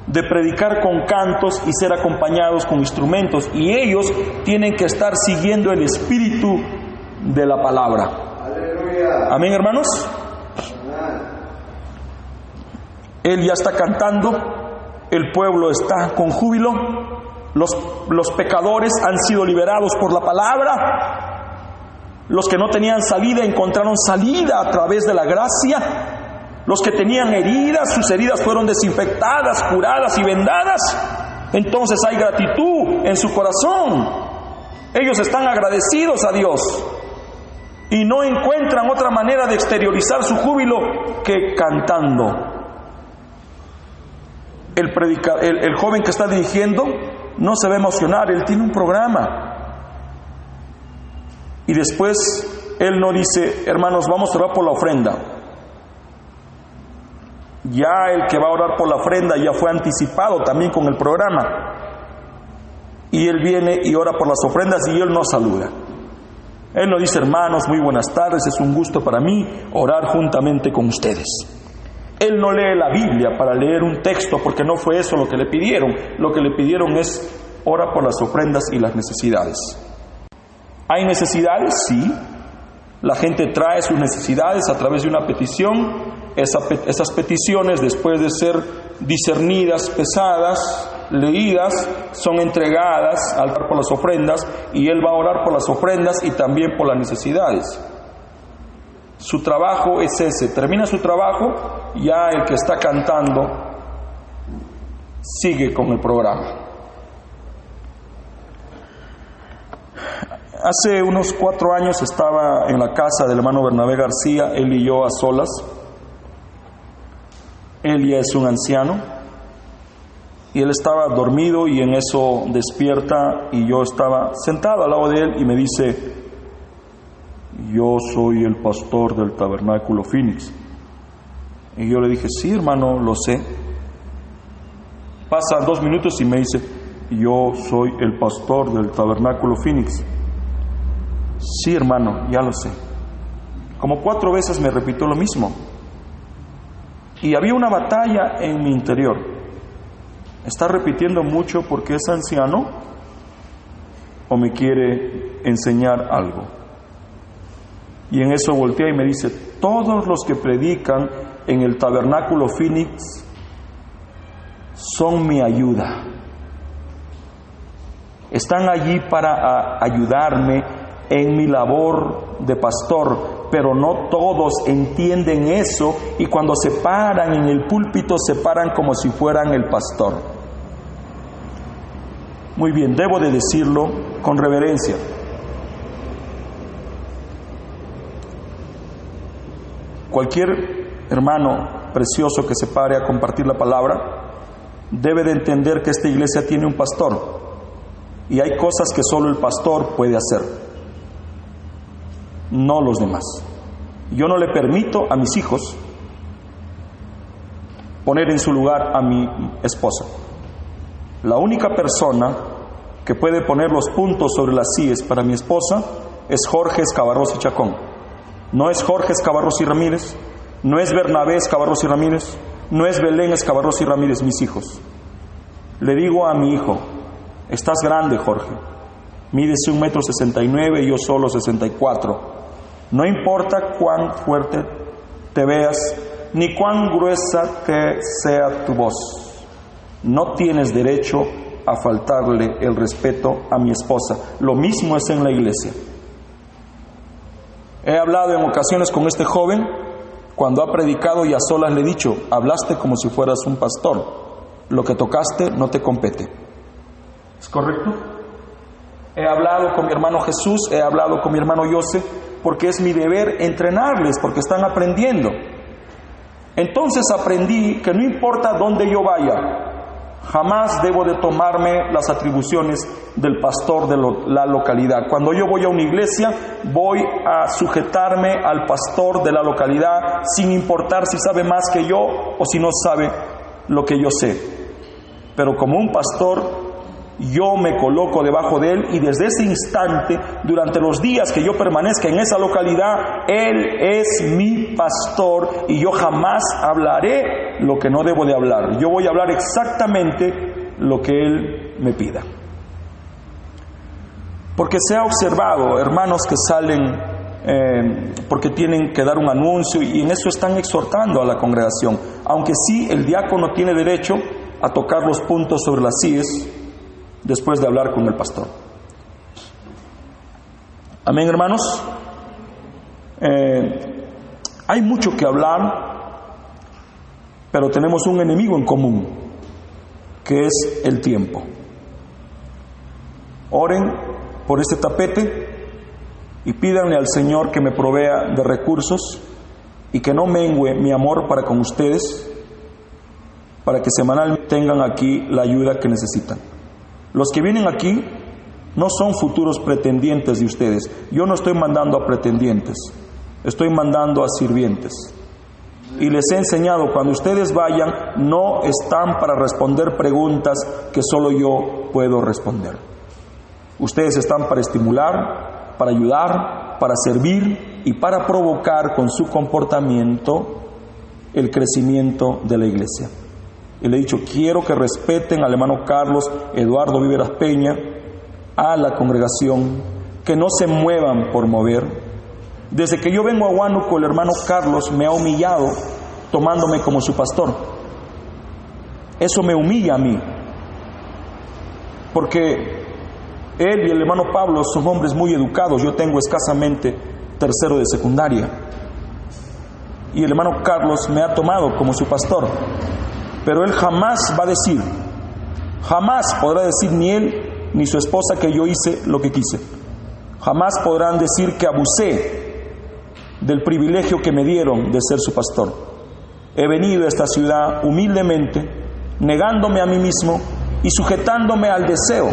de predicar con cantos y ser acompañados con instrumentos, y ellos tienen que estar siguiendo el espíritu de la palabra. Aleluya. Amén, hermanos. Él ya está cantando, el pueblo está con júbilo, los pecadores han sido liberados por la palabra, los que no tenían salida encontraron salida a través de la gracia, los que tenían heridas, sus heridas fueron desinfectadas, curadas y vendadas. Entonces hay gratitud en su corazón, ellos están agradecidos a Dios y no encuentran otra manera de exteriorizar su júbilo que cantando. El joven que está dirigiendo no se va a emocionar, él tiene un programa. Y después él no dice, hermanos, vamos a orar por la ofrenda. Ya el que va a orar por la ofrenda ya fue anticipado también con el programa. Y él viene y ora por las ofrendas y él no saluda. Él no dice, hermanos, muy buenas tardes, es un gusto para mí orar juntamente con ustedes. Él no lee la Biblia para leer un texto, porque no fue eso lo que le pidieron. Lo que le pidieron es, ora por las ofrendas y las necesidades. ¿Hay necesidades? Sí. La gente trae sus necesidades a través de una petición. Esas peticiones, después de ser discernidas, pesadas, leídas, son entregadas al altar por las ofrendas, y él va a orar por las ofrendas y también por las necesidades. Su trabajo es ese. Termina su trabajo, ya el que está cantando sigue con el programa. Hace unos 4 años estaba en la casa del hermano Bernabé García, él y yo a solas. Él ya es un anciano y él estaba dormido, y en eso despierta y yo estaba sentado al lado de él y me dice, yo soy el pastor del Tabernáculo Phoenix. Y yo le dije, sí, hermano, lo sé. Pasan 2 minutos y me dice, yo soy el pastor del Tabernáculo Phoenix. Sí, hermano, ya lo sé. Como 4 veces me repitió lo mismo. Y había una batalla en mi interior. ¿Está repitiendo mucho porque es anciano o me quiere enseñar algo? Y en eso voltea y me dice, todos los que predican en el Tabernáculo Phoenix son mi ayuda. Están allí para ayudarme en mi labor de pastor, pero no todos entienden eso, y cuando se paran en el púlpito se paran como si fueran el pastor. Muy bien, debo de decirlo con reverencia. Cualquier hermano precioso que se pare a compartir la palabra, debe de entender que esta iglesia tiene un pastor y hay cosas que solo el pastor puede hacer, no los demás. Yo no le permito a mis hijos poner en su lugar a mi esposa. La única persona que puede poner los puntos sobre las íes para mi esposa es Jorge Escabarros y Chacón. No es Jorge Escabarros y Ramírez, no es Bernabé Escabarros y Ramírez, no es Belén Escabarros y Ramírez, mis hijos. Le digo a mi hijo: estás grande, Jorge, mídese 1,69 m y yo solo 64. No importa cuán fuerte te veas, ni cuán gruesa que sea tu voz, no tienes derecho a faltarle el respeto a mi esposa. Lo mismo es en la iglesia. He hablado en ocasiones con este joven, cuando ha predicado y a solas le he dicho: hablaste como si fueras un pastor, lo que tocaste no te compete. ¿Es correcto? He hablado con mi hermano Jesús, he hablado con mi hermano José, porque es mi deber entrenarles, porque están aprendiendo. Entonces aprendí que no importa dónde yo vaya, jamás debo de tomarme las atribuciones del pastor de la localidad. Cuando yo voy a una iglesia, voy a sujetarme al pastor de la localidad, sin importar si sabe más que yo o si no sabe lo que yo sé. Pero como un pastor, yo me coloco debajo de él, y desde ese instante, durante los días que yo permanezca en esa localidad, él es mi pastor y yo jamás hablaré lo que no debo de hablar. Yo voy a hablar exactamente lo que él me pida. Porque se ha observado hermanos que salen porque tienen que dar un anuncio y en eso están exhortando a la congregación, aunque sí el diácono tiene derecho a tocar los puntos sobre las íes después de hablar con el pastor. Amén, hermanos. Hay mucho que hablar, pero tenemos un enemigo en común, que es el tiempo. Oren por este tapete y pídanle al Señor que me provea de recursos y que no mengue mi amor para con ustedes, para que semanalmente tengan aquí la ayuda que necesitan. Los que vienen aquí no son futuros pretendientes de ustedes. Yo no estoy mandando a pretendientes, estoy mandando a sirvientes. Y les he enseñado: cuando ustedes vayan, no están para responder preguntas que solo yo puedo responder. Ustedes están para estimular, para ayudar, para servir y para provocar con su comportamiento el crecimiento de la iglesia. Y le he dicho: quiero que respeten al hermano Carlos Eduardo Viveras Peña, a la congregación, que no se muevan por mover. Desde que yo vengo a Huánuco, el hermano Carlos me ha humillado tomándome como su pastor. Eso me humilla a mí, porque él y el hermano Pablo son hombres muy educados. Yo tengo escasamente tercero de secundaria y el hermano Carlos me ha tomado como su pastor. Pero él jamás va a decir, jamás podrá decir ni él ni su esposa que yo hice lo que quise. Jamás podrán decir que abusé del privilegio que me dieron de ser su pastor. He venido a esta ciudad humildemente, negándome a mí mismo y sujetándome al deseo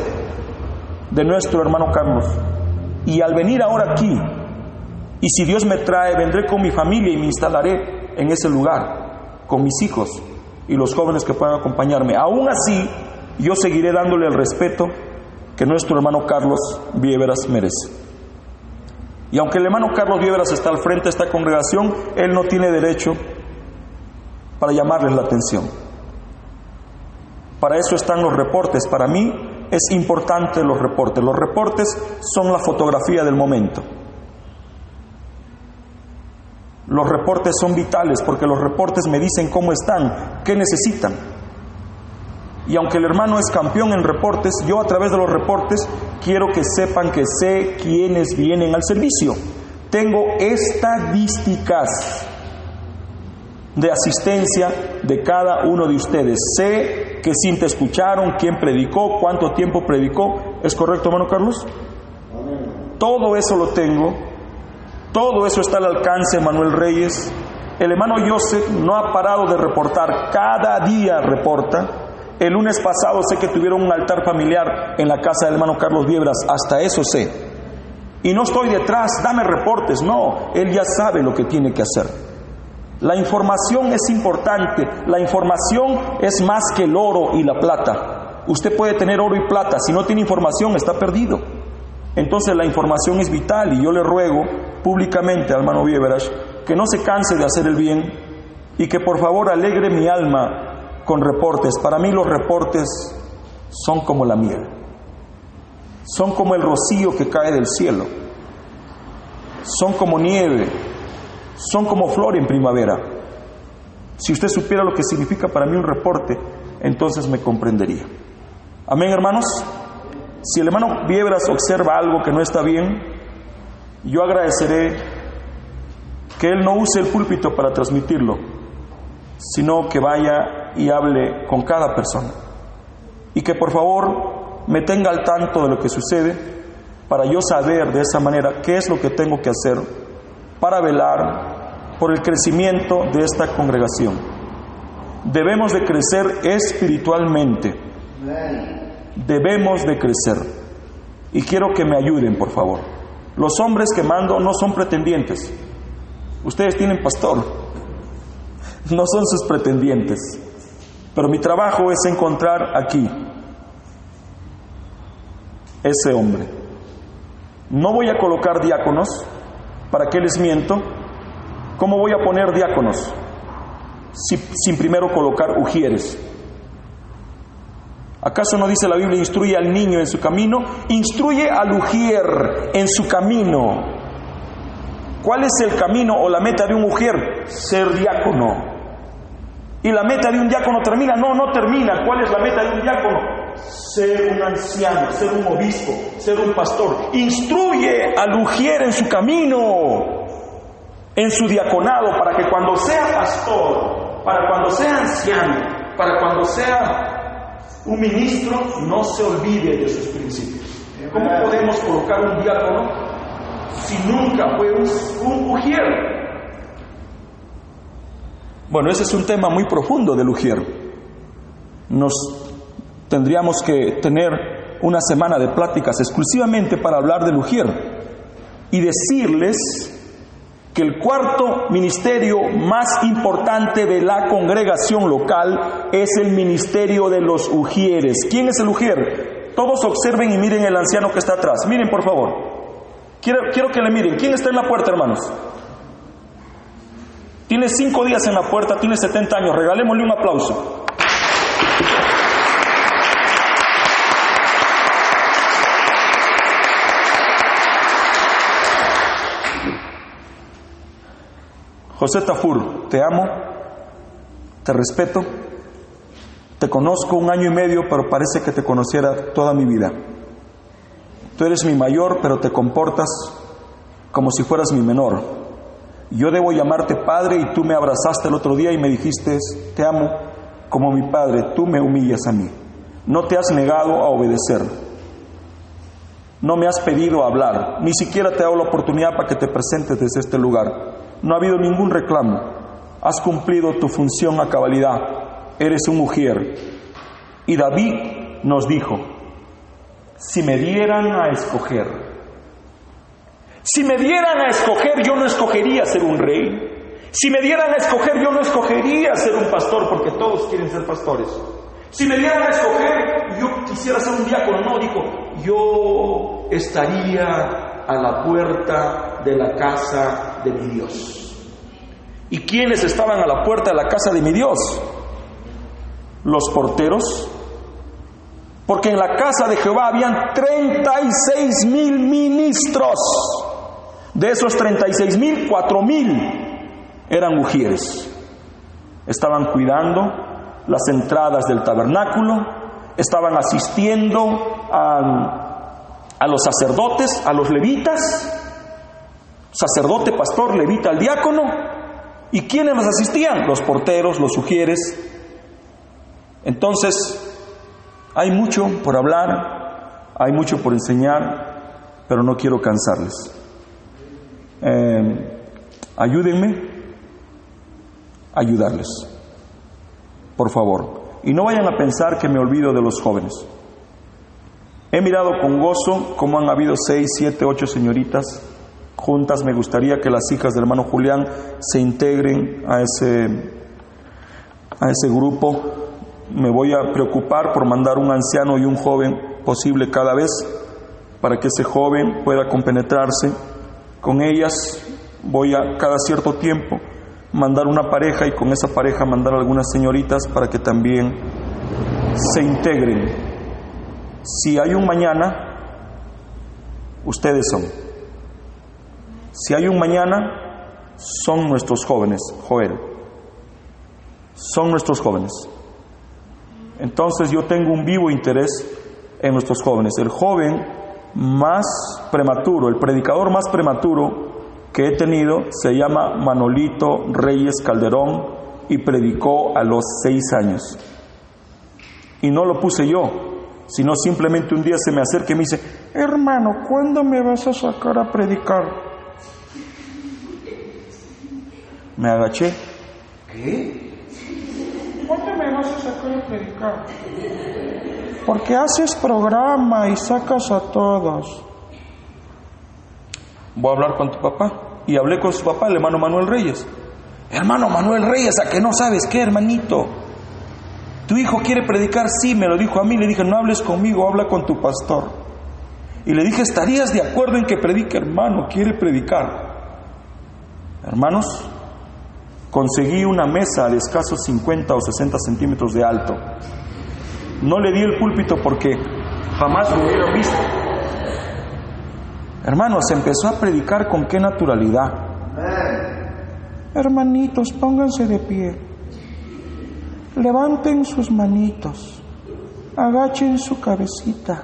de nuestro hermano Carlos. Y al venir ahora aquí, y si Dios me trae, vendré con mi familia y me instalaré en ese lugar, con mis hijos y los jóvenes que puedan acompañarme. Aún así, yo seguiré dándole el respeto que nuestro hermano Carlos Viveras merece. Y aunque el hermano Carlos Viveras está al frente de esta congregación, él no tiene derecho para llamarles la atención. Para eso están los reportes. Para mí es importante los reportes. Los reportes son la fotografía del momento. Los reportes son vitales porque los reportes me dicen cómo están, qué necesitan. Y aunque el hermano es campeón en reportes, yo a través de los reportes quiero que sepan que sé quiénes vienen al servicio. Tengo estadísticas de asistencia de cada uno de ustedes. Sé que si te escucharon, quién predicó, cuánto tiempo predicó. ¿Es correcto, hermano Carlos? Todo eso lo tengo. Todo eso está al alcance de Manuel Reyes, El hermano Joseph no ha parado de reportar, cada día reporta. El lunes pasado sé que tuvieron un altar familiar en la casa del hermano Carlos Viebras, hasta eso sé. Y no estoy detrás, dame reportes, no, él ya sabe lo que tiene que hacer. La información es importante, la información es más que el oro y la plata. Usted puede tener oro y plata, si no tiene información está perdido. Entonces la información es vital y yo le ruego públicamente al hermano Viebras que no se canse de hacer el bien y que por favor alegre mi alma con reportes. Para mí los reportes son como la miel, son como el rocío que cae del cielo, son como nieve, son como flor en primavera. Si usted supiera lo que significa para mí un reporte, entonces me comprendería. Amén, hermanos. Si el hermano Viebras observa algo que no está bien, yo agradeceré que él no use el púlpito para transmitirlo, sino que vaya y hable con cada persona. Y que por favor me tenga al tanto de lo que sucede para yo saber de esa manera qué es lo que tengo que hacer para velar por el crecimiento de esta congregación. Debemos de crecer espiritualmente. Debemos de crecer. Y quiero que me ayuden, por favor. Los hombres que mando no son pretendientes. Ustedes tienen pastor. No son sus pretendientes. Pero mi trabajo es encontrar aquí ese hombre. No voy a colocar diáconos. ¿Para qué les miento? ¿Cómo voy a poner diáconos sin primero colocar ujieres? ¿Acaso no dice la Biblia, instruye al niño en su camino? Instruye al ujier en su camino. ¿Cuál es el camino o la meta de un ujier? Ser diácono. ¿Y la meta de un diácono termina? No, no termina. ¿Cuál es la meta de un diácono? Ser un anciano, ser un obispo, ser un pastor. Instruye al ujier en su camino, en su diaconado, para que cuando sea pastor, para cuando sea anciano, para cuando sea un ministro, no se olvide de sus principios. ¿Cómo podemos colocar un diácono si nunca fue un ujier? Bueno, ese es un tema muy profundo del ujier. Tendríamos que tener una semana de pláticas exclusivamente para hablar del ujier y decirles que el cuarto ministerio más importante de la congregación local es el ministerio de los ujieres. ¿Quién es el ujier? Todos observen y miren el anciano que está atrás. Miren, por favor. Quiero que le miren. ¿Quién está en la puerta, hermanos? Tiene 5 días en la puerta, tiene 70 años. Regalémosle un aplauso. José Tafur, te amo, te respeto, te conozco 1 año y medio, pero parece que te conociera toda mi vida. Tú eres mi mayor, pero te comportas como si fueras mi menor. Yo debo llamarte padre y tú me abrazaste el otro día y me dijiste, te amo como mi padre, tú me humillas a mí. No te has negado a obedecer. No me has pedido hablar, ni siquiera te he dado la oportunidad para que te presentes desde este lugar. No ha habido ningún reclamo. Has cumplido tu función a cabalidad. Eres un ujier. Y David nos dijo, si me dieran a escoger, yo no escogería ser un rey. Si me dieran a escoger, yo no escogería ser un pastor, porque todos quieren ser pastores. Si me dieran a escoger, yo quisiera ser un diácono. No, dijo, yo estaría a la puerta de la casa de mi Dios. ¿Y quiénes estaban a la puerta de la casa de mi Dios? Los porteros. Porque en la casa de Jehová habían 36,000 ministros. De esos 36,000, 4,000 eran ujieres. Estaban cuidando las entradas del tabernáculo, estaban asistiendo a los sacerdotes, a los levitas, sacerdote, pastor, levita, al diácono. ¿Y quiénes los asistían? Los porteros, los ujieres. Entonces, hay mucho por hablar, hay mucho por enseñar, pero no quiero cansarles. Ayúdenme ayudarles. Por favor. Y no vayan a pensar que me olvido de los jóvenes. He mirado con gozo cómo han habido 6, 7, 8 señoritas juntas. Me gustaría que las hijas del hermano Julián se integren a ese grupo. Me voy a preocupar por mandar un anciano y un joven posible cada vez, para que ese joven pueda compenetrarse con ellas. Voy a cada cierto tiempo mandar una pareja, y con esa pareja mandar algunas señoritas para que también se integren. Si hay un mañana, ustedes son. Si hay un mañana, son nuestros jóvenes, Joel. Son nuestros jóvenes. Entonces yo tengo un vivo interés en nuestros jóvenes. El joven más prematuro, el predicador más prematuro que he tenido, se llama Manolito Reyes Calderón, y predicó a los 6 años. Y no lo puse yo, sino simplemente un día se me acerca y me dice: hermano, ¿cuándo me vas a sacar a predicar? Me agaché. ¿Qué? ¿Cuándo me vas a sacar a predicar? Porque haces programa y sacas a todos. Voy a hablar con tu papá. Y hablé con su papá, el hermano Manuel Reyes. Hermano Manuel Reyes, ¿a que no sabes qué, hermanito? ¿Tu hijo quiere predicar? Sí, me lo dijo a mí. Le dije: no hables conmigo, habla con tu pastor. Y le dije: ¿estarías de acuerdo en que predique? Hermano, quiere predicar. Hermanos, conseguí una mesa de escasos 50 o 60 centímetros de alto. No le di el púlpito porque jamás lo hubiera visto. Hermanos, empezó a predicar con qué naturalidad. Hermanitos, pónganse de pie. Levanten sus manitos. Agachen su cabecita.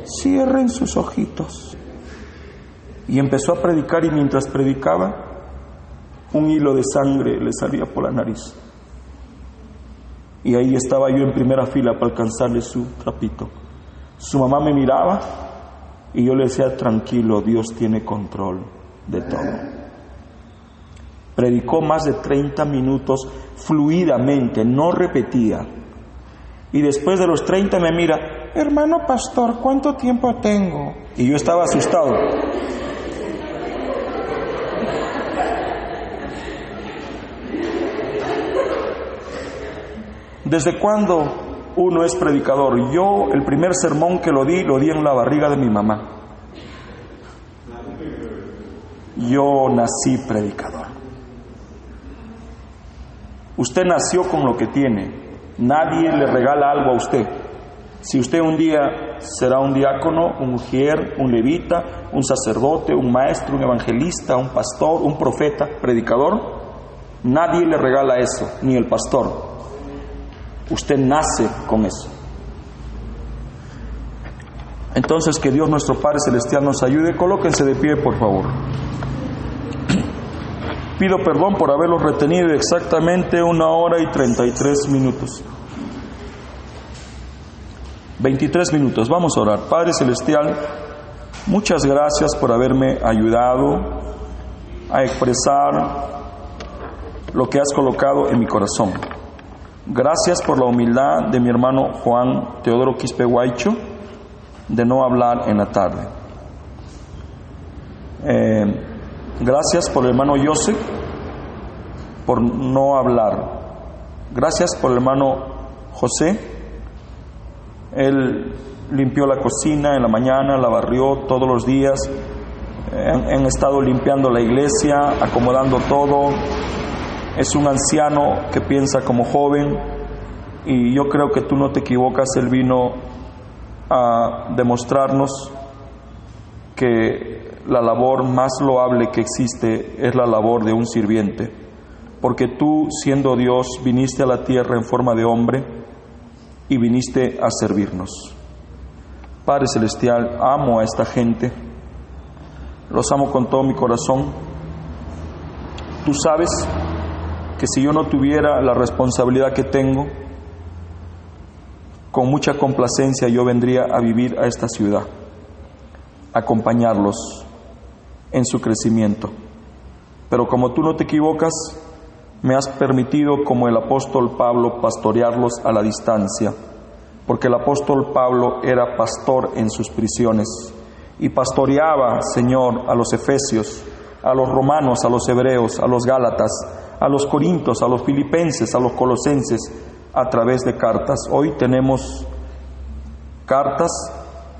Cierren sus ojitos. Y empezó a predicar, y mientras predicaba, un hilo de sangre le salía por la nariz. Y ahí estaba yo en primera fila para alcanzarle su trapito. Su mamá me miraba y yo le decía: tranquilo, Dios tiene control de todo. Predicó más de 30 minutos fluidamente, no repetía. Y después de los 30 me mira: hermano pastor, ¿cuánto tiempo tengo? Y yo estaba asustado. ¿Desde cuándo uno es predicador? Yo, el primer sermón que lo di en la barriga de mi mamá. Yo nací predicador. Usted nació con lo que tiene. Nadie le regala algo a usted. Si usted un día será un diácono, un ujier, un levita, un sacerdote, un maestro, un evangelista, un pastor, un profeta, predicador, nadie le regala eso, ni el pastor. Usted nace con eso. Entonces, que Dios nuestro Padre Celestial nos ayude. Colóquense de pie, por favor. Pido perdón por haberlos retenido exactamente 1 hora y 33 minutos. 23 minutos. Vamos a orar. Padre Celestial, muchas gracias por haberme ayudado a expresar lo que has colocado en mi corazón. Gracias por la humildad de mi hermano Juan Teodoro Quispe Guaycho de no hablar en la tarde. Gracias por el hermano Joseph por no hablar. Gracias por el hermano José. Él limpió la cocina en la mañana, la barrió todos los días. Han estado limpiando la iglesia, acomodando todo. Es un anciano que piensa como joven, y yo creo que tú no te equivocas. Él vino a demostrarnos que la labor más loable que existe es la labor de un sirviente, porque tú, siendo Dios, viniste a la tierra en forma de hombre y viniste a servirnos. Padre Celestial, amo a esta gente, los amo con todo mi corazón. Tú sabes que si yo no tuviera la responsabilidad que tengo, con mucha complacencia yo vendría a vivir a esta ciudad, a acompañarlos en su crecimiento. Pero como tú no te equivocas, me has permitido, como el apóstol Pablo, pastorearlos a la distancia, porque el apóstol Pablo era pastor en sus prisiones y pastoreaba, Señor, a los efesios, a los romanos, a los hebreos, a los gálatas, a los corintios, a los filipenses, a los colosenses, a través de cartas. Hoy tenemos cartas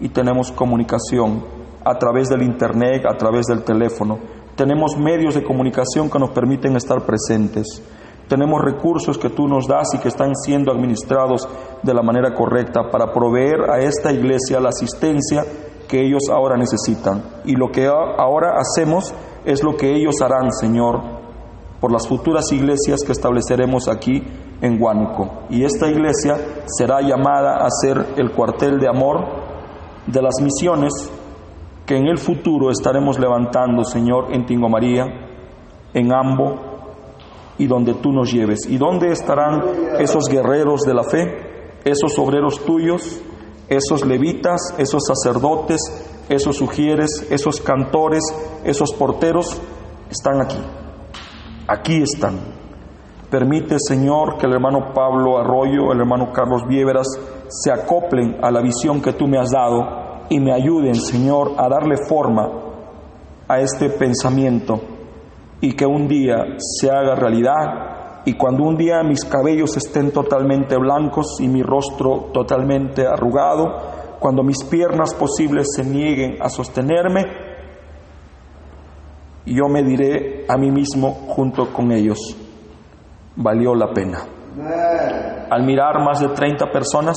y tenemos comunicación a través del internet, a través del teléfono. Tenemos medios de comunicación que nos permiten estar presentes. Tenemos recursos que tú nos das y que están siendo administrados de la manera correcta para proveer a esta iglesia la asistencia que ellos ahora necesitan. Y lo que ahora hacemos es lo que ellos harán, Señor, por las futuras iglesias que estableceremos aquí en Huánuco. Y esta iglesia será llamada a ser el cuartel de amor de las misiones que en el futuro estaremos levantando, Señor, en Tingomaría, en Ambo y donde tú nos lleves. ¿Y dónde estarán esos guerreros de la fe, esos obreros tuyos, esos levitas, esos sacerdotes, esos ujieres, esos cantores, esos porteros? Están aquí. Aquí están. Permite, Señor, que el hermano Pablo Arroyo, el hermano Carlos Viéveras se acoplen a la visión que tú me has dado y me ayuden, Señor, a darle forma a este pensamiento y que un día se haga realidad. Y cuando un día mis cabellos estén totalmente blancos y mi rostro totalmente arrugado, cuando mis piernas posibles se nieguen a sostenerme, yo me diré a mí mismo junto con ellos: valió la pena. Al mirar más de 30 personas,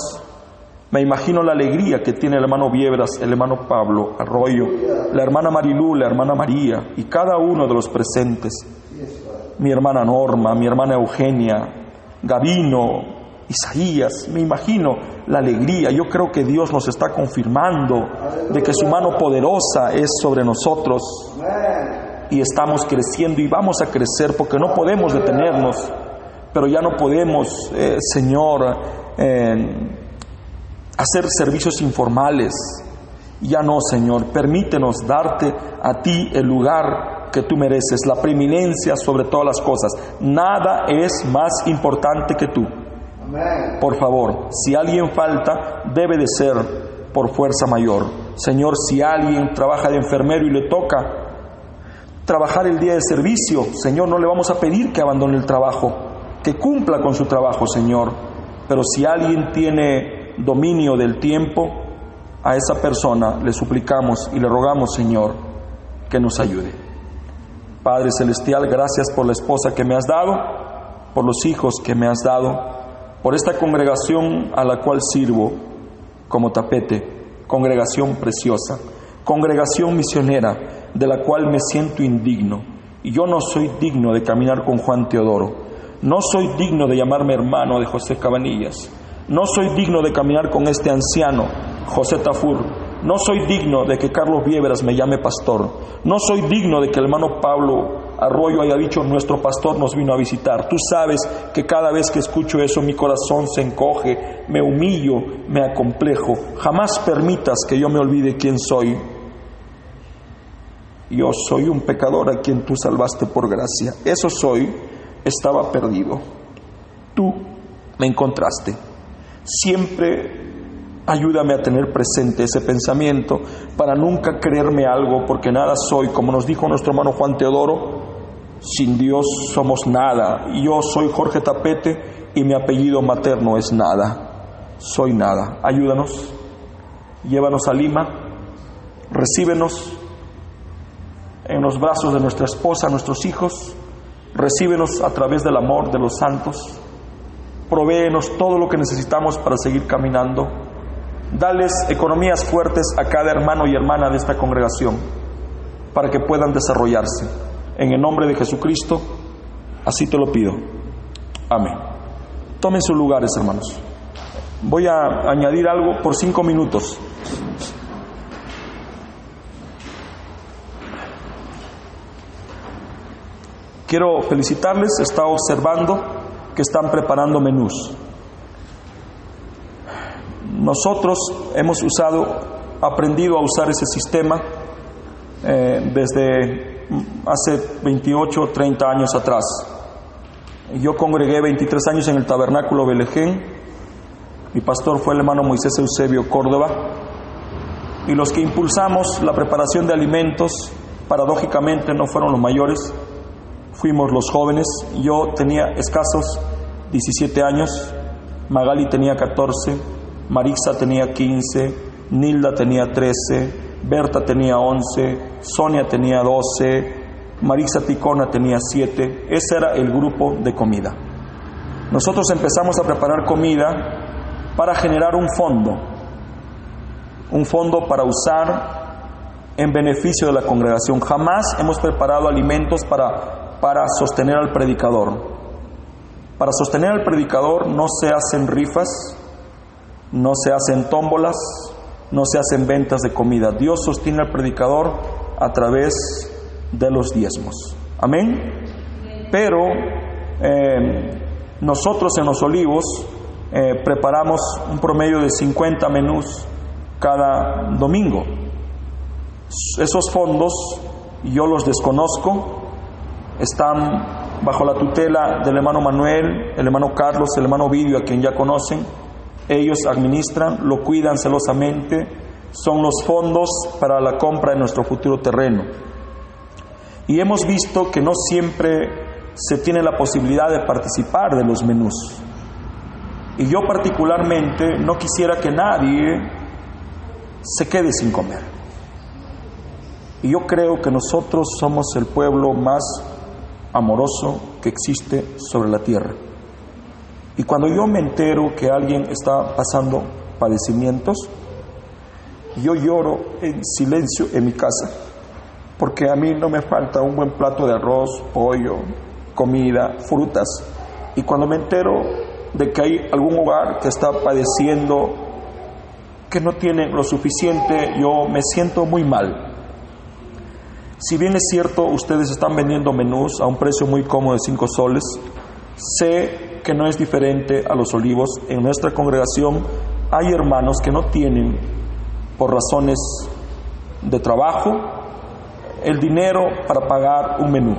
me imagino la alegría que tiene el hermano Viebras, el hermano Pablo Arroyo, la hermana Marilú, la hermana María y cada uno de los presentes. Mi hermana Norma, mi hermana Eugenia, Gabino, Isaías. Me imagino la alegría. Yo creo que Dios nos está confirmando de que su mano poderosa es sobre nosotros y estamos creciendo y vamos a crecer, porque no podemos detenernos, pero ya no podemos, Señor, hacer servicios informales. Ya no, Señor, permítenos darte a ti el lugar que tú mereces, la preeminencia sobre todas las cosas. Nada es más importante que tú. Por favor, si alguien falta, debe de ser por fuerza mayor. Señor, si alguien trabaja de enfermero y le toca trabajar el día de servicio, Señor, no le vamos a pedir que abandone el trabajo, que cumpla con su trabajo, Señor. Pero si alguien tiene dominio del tiempo, a esa persona le suplicamos y le rogamos, Señor, que nos ayude. Padre Celestial, gracias por la esposa que me has dado, por los hijos que me has dado, por esta congregación a la cual sirvo como tapete, congregación preciosa, congregación misionera, de la cual me siento indigno. Y yo no soy digno de caminar con Juan Teodoro, no soy digno de llamarme hermano de José Cabanillas, no soy digno de caminar con este anciano, José Tafur, no soy digno de que Carlos Viéveras me llame pastor, no soy digno de que el hermano Pablo Arroyo haya dicho: nuestro pastor nos vino a visitar. Tú sabes que cada vez que escucho eso mi corazón se encoge, me humillo, me acomplejo. Jamás permitas que yo me olvide quién soy. Yo soy un pecador a quien tú salvaste por gracia. Eso soy. Estaba perdido. Tú me encontraste. Siempre ayúdame a tener presente ese pensamiento para nunca creerme algo, porque nada soy. Como nos dijo nuestro hermano Juan Teodoro, sin Dios somos nada. Y yo soy Jorge Tapete y mi apellido materno es nada. Soy nada. Ayúdanos. Llévanos a Lima. Recíbenos en los brazos de nuestra esposa, nuestros hijos. Recíbenos a través del amor de los santos. Provéenos todo lo que necesitamos para seguir caminando. Dales economías fuertes a cada hermano y hermana de esta congregación para que puedan desarrollarse. En el nombre de Jesucristo, así te lo pido. Amén. Tomen sus lugares, hermanos. Voy a añadir algo por 5 minutos. Quiero felicitarles. He estado observando que están preparando menús. Nosotros hemos aprendido a usar ese sistema desde hace 28 o 30 años atrás. Yo congregué 23 años en el Tabernáculo Belején. Mi pastor fue el hermano Moisés Eusebio Córdoba. Y los que impulsamos la preparación de alimentos, paradójicamente no fueron los mayores, fuimos los jóvenes. Yo tenía escasos 17 años, Magali tenía 14, Marisa tenía 15, Nilda tenía 13, Berta tenía 11, Sonia tenía 12, Marisa Ticona tenía 7. Ese era el grupo de comida. Nosotros empezamos a preparar comida para generar un fondo para usar en beneficio de la congregación. Jamás hemos preparado alimentos para sostener al predicador. Para sostener al predicador no se hacen rifas, no se hacen tómbolas, no se hacen ventas de comida. Dios sostiene al predicador a través de los diezmos. Amén. Pero nosotros en Los Olivos preparamos un promedio de 50 menús cada domingo. Esos fondos yo los desconozco, están bajo la tutela del hermano Manuel, el hermano Carlos, el hermano Ovidio, a quien ya conocen. Ellos administran, lo cuidan celosamente. Son los fondos para la compra de nuestro futuro terreno. Y hemos visto que no siempre se tiene la posibilidad de participar de los menús. Y yo particularmente no quisiera que nadie se quede sin comer. Y yo creo que nosotros somos el pueblo más amoroso que existe sobre la tierra. Y cuando yo me entero que alguien está pasando padecimientos, yo lloro en silencio en mi casa, porque a mí no me falta un buen plato de arroz, pollo, comida, frutas. Y cuando me entero de que hay algún hogar que está padeciendo, que no tiene lo suficiente, yo me siento muy mal. Si bien es cierto, ustedes están vendiendo menús a un precio muy cómodo de 5 soles, sé que no es diferente a Los Olivos. En nuestra congregación hay hermanos que no tienen, por razones de trabajo, el dinero para pagar un menú.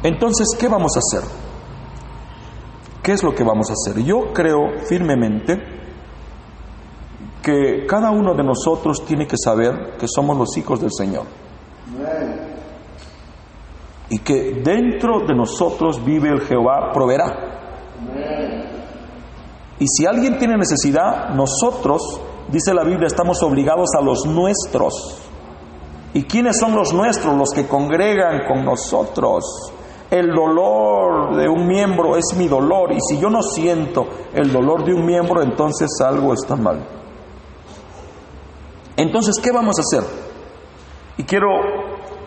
Entonces, ¿qué vamos a hacer? ¿Qué es lo que vamos a hacer? Yo creo firmemente que cada uno de nosotros tiene que saber que somos los hijos del Señor. Y que dentro de nosotros vive el Jehová proveerá. Y si alguien tiene necesidad, nosotros, dice la Biblia, estamos obligados a los nuestros. ¿Y quiénes son los nuestros? Los que congregan con nosotros. El dolor de un miembro es mi dolor, y si yo no siento el dolor de un miembro, entonces algo está mal. Entonces, ¿qué vamos a hacer? Y quiero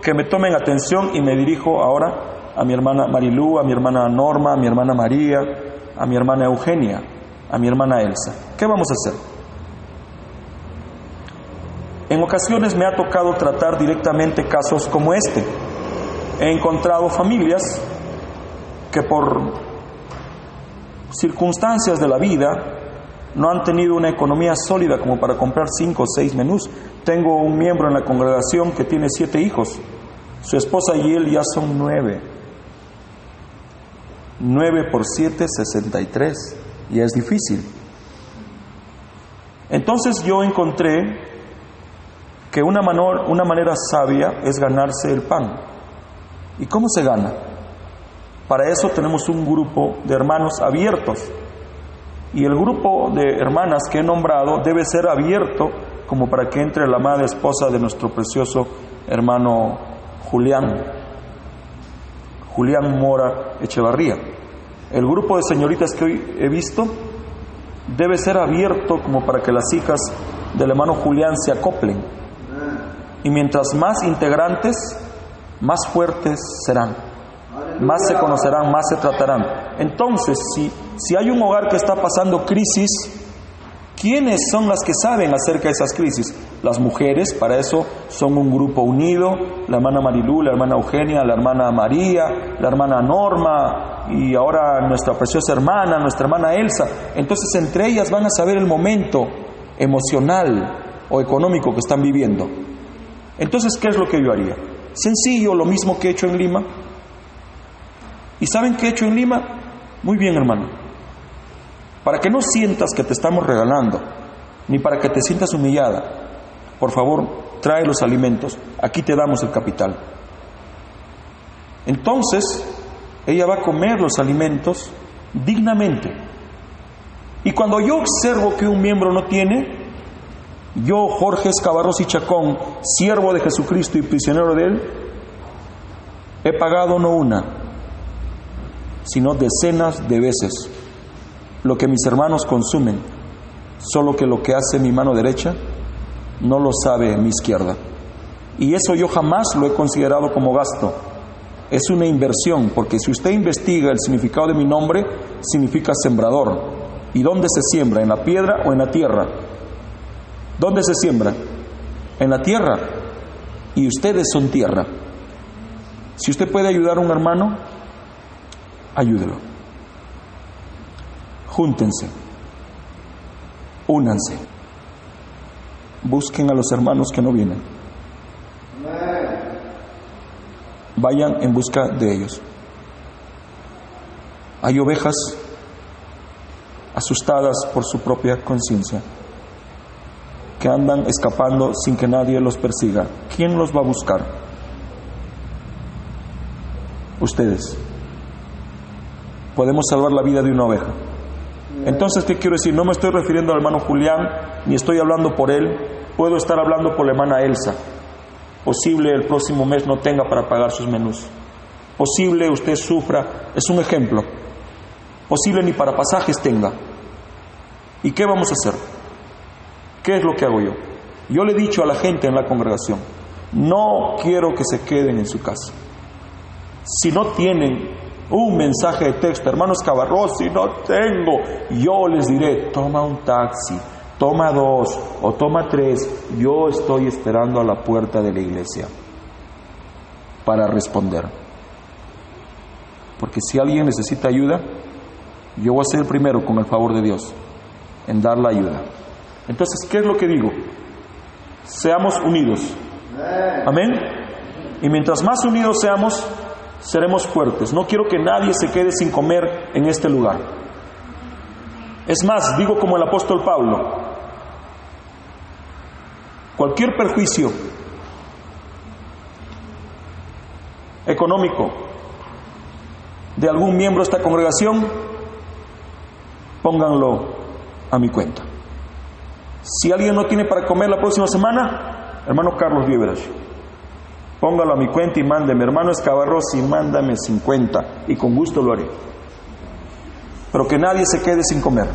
que me tomen atención, y me dirijo ahora a mi hermana Marilú, a mi hermana Norma, a mi hermana María, a mi hermana Eugenia, a mi hermana Elsa. ¿Qué vamos a hacer? En ocasiones me ha tocado tratar directamente casos como este. He encontrado familias que por circunstancias de la vida no han tenido una economía sólida como para comprar 5 o 6 menús. Tengo un miembro en la congregación que tiene 7 hijos. Su esposa y él ya son 9. 9 por 7, 63. Y es difícil. Entonces yo encontré que una manera sabia es ganarse el pan. ¿Y cómo se gana? Para eso tenemos un grupo de hermanos abiertos. Y el grupo de hermanas que he nombrado debe ser abierto como para que entre la amada esposa de nuestro precioso hermano Julián Mora Echevarría. El grupo de señoritas que hoy he visto debe ser abierto como para que las hijas del hermano Julián se acoplen. Y mientras más integrantes, más fuertes serán, más se conocerán, más se tratarán. Entonces, si hay un hogar que está pasando crisis, ¿quiénes son las que saben acerca de esas crisis? Las mujeres, para eso son un grupo unido, la hermana Marilú, la hermana Eugenia, la hermana María, la hermana Norma, y ahora nuestra preciosa hermana, nuestra hermana Elsa. Entonces, entre ellas van a saber el momento emocional o económico que están viviendo. Entonces, ¿qué es lo que yo haría? Sencillo, lo mismo que he hecho en Lima. ¿Y saben qué he hecho en Lima? Muy bien, hermano. Para que no sientas que te estamos regalando, ni para que te sientas humillada, por favor, trae los alimentos. Aquí te damos el capital. Entonces, ella va a comer los alimentos dignamente. Y cuando yo observo que un miembro no tiene, yo, Jorge Escabarros y Chacón, siervo de Jesucristo y prisionero de Él, he pagado no una, sino decenas de veces lo que mis hermanos consumen, solo que lo que hace mi mano derecha no lo sabe mi izquierda. Y eso yo jamás lo he considerado como gasto. Es una inversión, porque si usted investiga el significado de mi nombre, significa sembrador. ¿Y dónde se siembra? ¿En la piedra o en la tierra? ¿Dónde se siembra? En la tierra. Y ustedes son tierra. Si usted puede ayudar a un hermano, ayúdelo. Júntense. Únanse. Busquen a los hermanos que no vienen. Vayan en busca de ellos. Hay ovejas asustadas por su propia conciencia, que andan escapando sin que nadie los persiga. ¿Quién los va a buscar? Ustedes. Podemos salvar la vida de una oveja. Entonces, ¿qué quiero decir? No me estoy refiriendo al hermano Julián, ni estoy hablando por él. Puedo estar hablando por la hermana Elsa. Posible el próximo mes no tenga para pagar sus menús. Posible usted sufra. Es un ejemplo. Posible ni para pasajes tenga. ¿Y qué vamos a hacer? ¿Qué es lo que hago yo? Yo le he dicho a la gente en la congregación, no quiero que se queden en su casa. Si no tienen un mensaje de texto, hermano Escabarros, si no tengo, yo les diré, toma un taxi, toma 2 o toma 3. Yo estoy esperando a la puerta de la iglesia para responder. Porque si alguien necesita ayuda, yo voy a ser el primero, con el favor de Dios, en dar la ayuda. Entonces, ¿qué es lo que digo? Seamos unidos. Amén. Y mientras más unidos seamos, seremos fuertes. No quiero que nadie se quede sin comer en este lugar. Es más, digo como el apóstol Pablo, cualquier perjuicio económico de algún miembro de esta congregación, pónganlo a mi cuenta. Si alguien no tiene para comer la próxima semana, hermano Carlos Víveras, póngalo a mi cuenta y mándeme. Hermano Escabarros, y mándame 50, y con gusto lo haré. Pero que nadie se quede sin comer.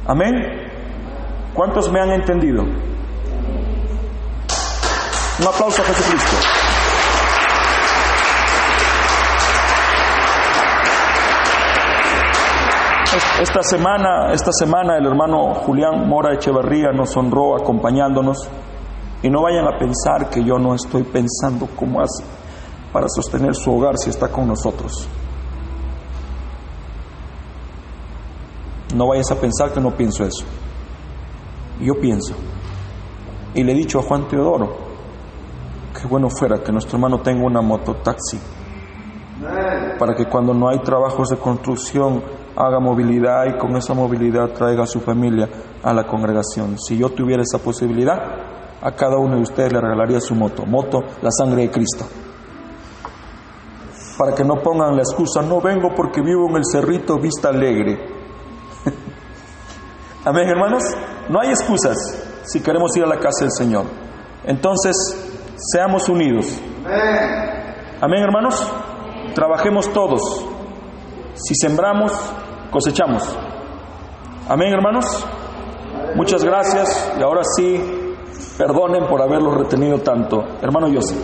Amén. ¿Cuántos me han entendido? Un aplauso a Jesucristo. Esta semana el hermano Julián Mora Echeverría nos honró acompañándonos, y no vayan a pensar que yo no estoy pensando cómo hace para sostener su hogar si está con nosotros. No vayas a pensar que no pienso eso. Yo pienso, y le he dicho a Juan Teodoro, qué bueno fuera que nuestro hermano tenga una mototaxi, para que cuando no hay trabajos de construcción haga movilidad, y con esa movilidad traiga a su familia a la congregación. Si yo tuviera esa posibilidad, a cada uno de ustedes le regalaría su moto, la sangre de Cristo, para que no pongan la excusa, no vengo porque vivo en el Cerrito Vista Alegre. Amén, hermanos. No hay excusas si queremos ir a la casa del Señor. Entonces, seamos unidos. Amén, hermanos. Trabajemos todos. Si sembramos, cosechamos. Amén, hermanos. Muchas gracias. Y ahora sí, perdonen por haberlos retenido tanto. Hermano José.